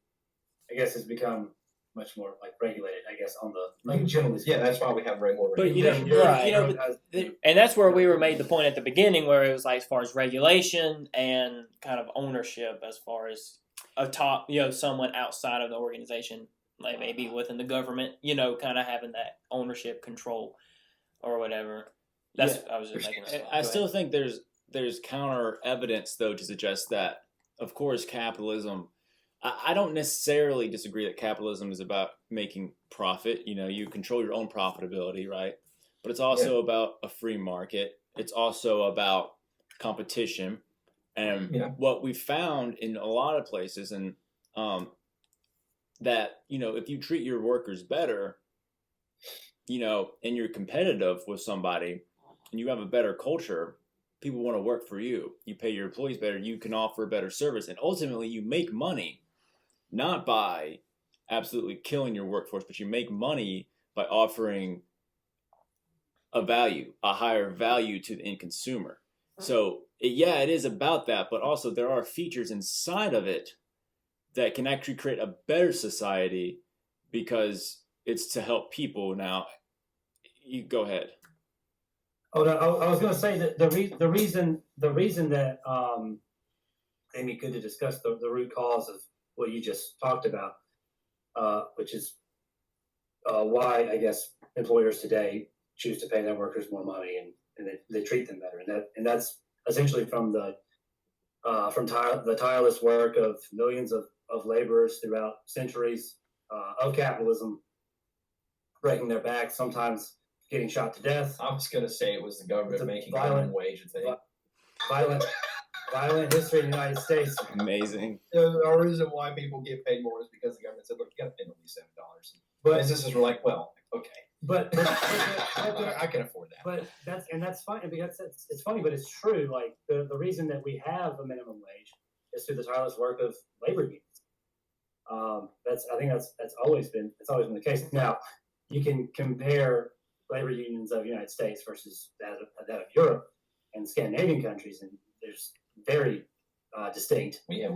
I guess, has become much more like regulated. I guess on the generally. Yeah, that's why we have more regulation. And that's where we were made the point at the beginning, where it was like as far as regulation and kind of ownership, as far as a top, someone outside of the organization, like maybe within the government, kind of having that ownership control or whatever. That's I was just making. I still think there's counter evidence though to suggest that, of course, capitalism. I don't necessarily disagree that capitalism is about making profit. You control your own profitability, right? But it's also about a free market. It's also about competition. And what we found in a lot of places, and that, if you treat your workers better, and you're competitive with somebody and you have a better culture, people want to work for you. You pay your employees better. You can offer better service. And ultimately, you make money. Not by absolutely killing your workforce, but you make money by offering a higher value to the end consumer. So it is about that, but also there are features inside of it that can actually create a better society because it's to help people. Now, you go ahead. Oh, no, I was going to say that the reason that it'd be good to discuss the root cause of what you just talked about, which is why I guess employers today choose to pay their workers more money and they treat them better, and that's essentially from the tireless work of millions of laborers throughout centuries of capitalism, breaking their backs, sometimes getting shot to death. I was going to say it was the government making minimum wage a thing. Violent history in the United States. Amazing. The reason why people get paid more is because the government said, "Look, you got to pay at least $7." But businesses were like, "Well, okay, but I can afford that." But that's fine because it's funny, but it's true. Like the reason that we have a minimum wage is through the tireless work of labor unions. I think that's always been the case. Now, you can compare labor unions of the United States versus that of Europe and Scandinavian countries, and there's very distinct. They have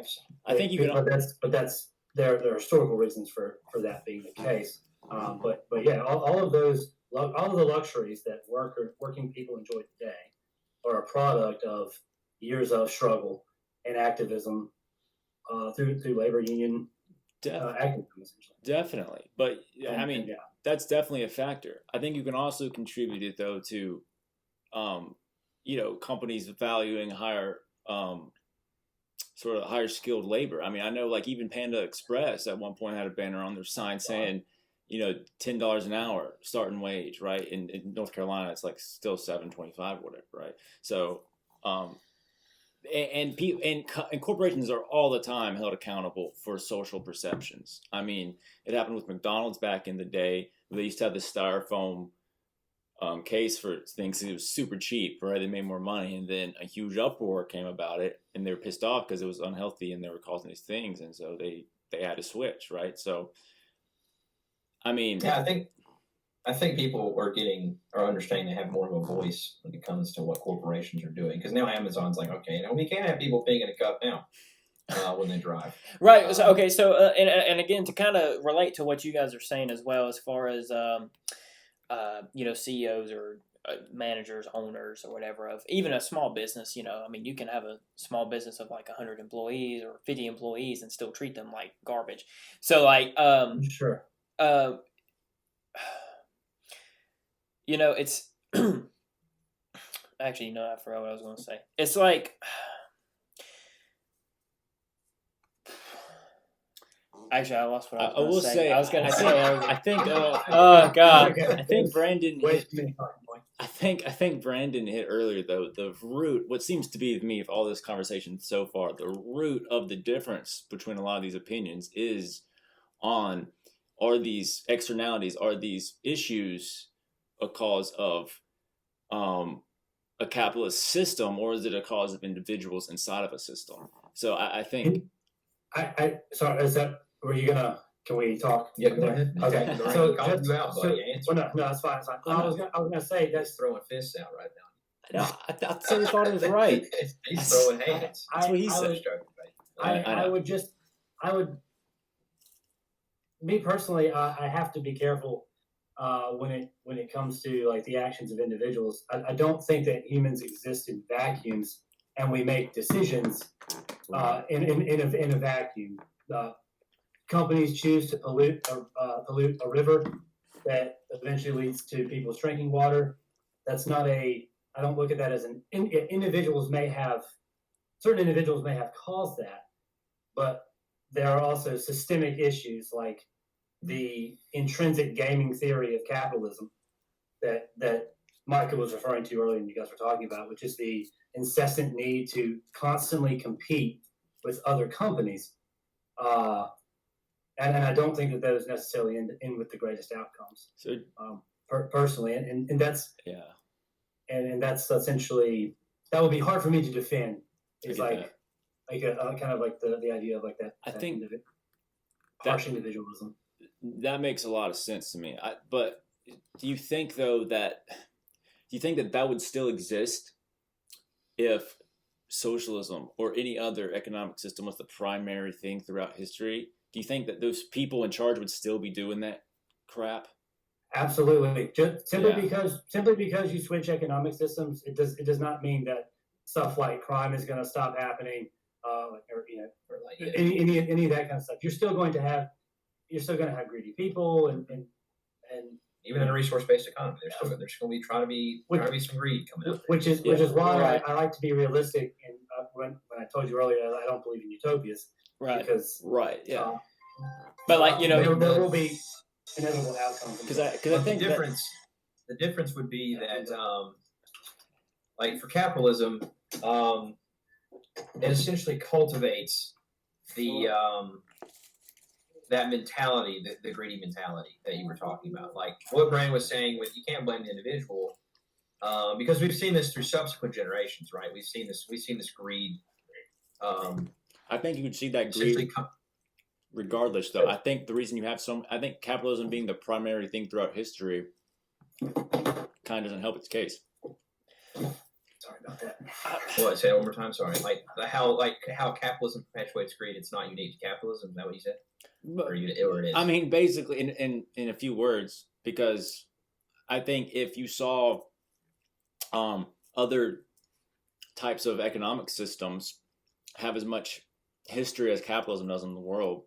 some. I think you can. But that's there are historical reasons for that being the case. But yeah, all of the luxuries that working people enjoy today are a product of years of struggle and activism through labor union activism, essentially. Definitely, but I mean, that's definitely a factor. I think you can also contribute it though to, companies valuing higher, sort of higher skilled labor. I mean, I know like even Panda Express at one point had a banner on their sign saying, $10 an hour starting wage, right? In North Carolina, it's like still $7.25, whatever, right? So, and corporations are all the time held accountable for social perceptions. I mean, it happened with McDonald's back in the day. They used to have this styrofoam case for things. It was super cheap, right? They made more money, and then a huge uproar came about it, and they were pissed off because it was unhealthy and they were causing these things, and so they had to switch, right? So, I mean, yeah, I think people are understanding they have more of a voice when it comes to what corporations are doing. Because now Amazon's like, okay, we can't have people peeing in a cup now when they drive. Right. So and again, to kind of relate to what you guys are saying as well, as far as CEOs or managers, owners, or whatever of even a small business. I mean, you can have a small business of like 100 employees or 50 employees and still treat them like garbage. So like, sure. It's actually, I forgot what I was going to say. It's like, actually, I lost what I was going to say. I was going to say, I think, oh God, I think Brandon. I think Brandon hit earlier though. The root, what seems to be to me of all this conversation so far, the root of the difference between a lot of these opinions is on, are these externalities, are these issues a cause of a capitalist system, or is it a cause of individuals inside of a system? So I think. Sorry, is that, were you gonna? Can we talk? Yeah, go ahead. Okay. So call you out, buddy. No, that's fine. It's fine. I was gonna say that's throwing fists out right now. No, I thought it was right. He's throwing hands. That's what he said. I would. Me personally, I have to be careful when it comes to like the actions of individuals. I don't think that humans exist in vacuums and we make decisions in a vacuum. Companies choose to pollute a river that eventually leads to people's drinking water. That's not I don't look at that as certain individuals may have caused that, but there are also systemic issues like the intrinsic gaming theory of capitalism that Micah was referring to earlier and you guys were talking about, which is the incessant need to constantly compete with other companies. And I don't think that those necessarily end with the greatest outcomes. So, personally, and that's and that's essentially, that would be hard for me to defend. It's like a kind of like the idea of like that. I think harsh individualism. That makes a lot of sense to me. But do you think though that would still exist if socialism or any other economic system was the primary thing throughout history, do you think that those people in charge would still be doing that crap? Absolutely. Just simply Yeah. because you switch economic systems, it does not mean that stuff like crime is going to stop happening, or Or like any of that kind of stuff. You're still going to have greedy people and even in a resource-based economy, there's going to be trying to be some greed coming up. which is why Right. I like to be realistic. And when I told you earlier, I don't believe in utopias Right. because Right. Yeah. But like there will be inevitable outcomes. Because I But think the difference would be that, like for capitalism, it essentially cultivates the that mentality, the greedy mentality that you were talking about. Like what Brandon was saying, with you can't blame the individual because we've seen this through subsequent generations, right? We've seen this greed. I think you would see that Essentially, greed regardless, though. I think the reason you have I think capitalism being the primary thing throughout history kind of doesn't help its case. Sorry about that. what? Say it one more time. Sorry. Like how capitalism perpetuates greed. It's not unique to capitalism. Is that what you said? Or it is? I mean, basically, in a few words, because I think if you saw other types of economic systems have as much history as capitalism does in the world,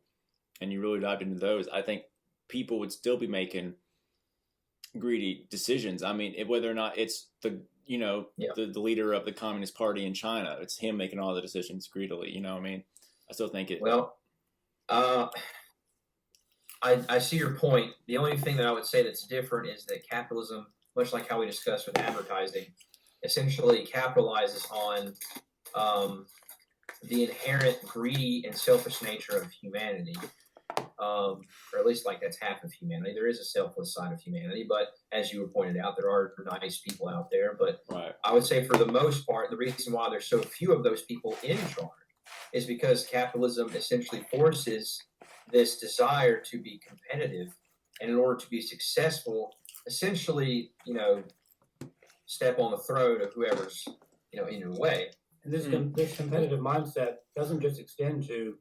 and you really dived into those, I think people would still be making greedy decisions. I mean, whether or not it's the leader of the Communist Party in China, it's him making all the decisions greedily. You know what I mean? I still think it. Well, I see your point. The only thing that I would say that's different is that capitalism, much like how we discussed with advertising, essentially capitalizes on the inherent greedy and selfish nature of humanity. Or at least like that's half of humanity. There is a selfless side of humanity, but as you were pointed out, there are nice people out there. But right. I would say for the most part, the reason why there's so few of those people in charge is because capitalism essentially forces this desire to be competitive, and in order to be successful, essentially, step on the throat of whoever's, in your way. And this competitive mindset doesn't just extend to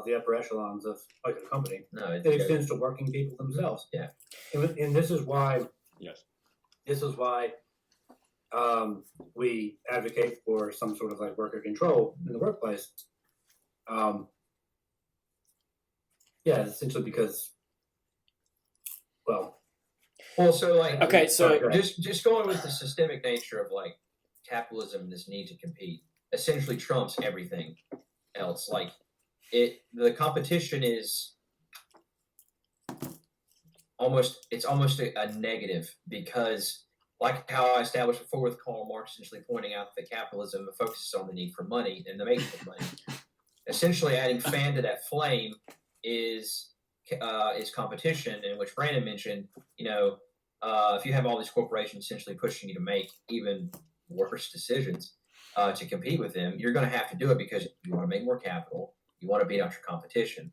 the upper echelons of like a company. No, it extends to working people themselves. Yeah, and this is why. Yes. This is why we advocate for some sort of like worker control in the workplace. Essentially because, so like Okay, so just going with the systemic nature of like capitalism, this need to compete essentially trumps everything else. Like the competition is almost a negative, because like how I established before with Karl Marx essentially pointing out that capitalism focuses on the need for money and the making of money. Essentially adding fan to that flame is competition, in which Brandon mentioned, if you have all these corporations essentially pushing you to make even worse decisions to compete with them, you're going to have to do it because you want to make more capital. You want to beat out your competition.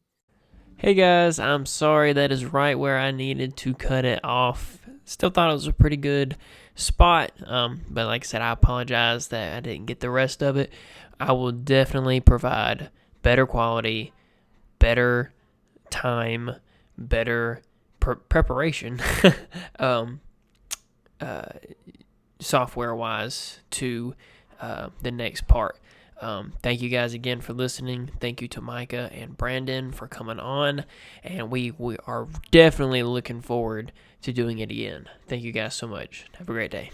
Hey guys, I'm sorry, that is right where I needed to cut it off. Still thought it was a pretty good spot, but like I said, I apologize that I didn't get the rest of it. I will definitely provide better quality, better time, better preparation software-wise to the next part. Thank you guys again for listening. Thank you to Micah and Brandon for coming on, and we are definitely looking forward to doing it again. Thank you guys so much. Have a great day.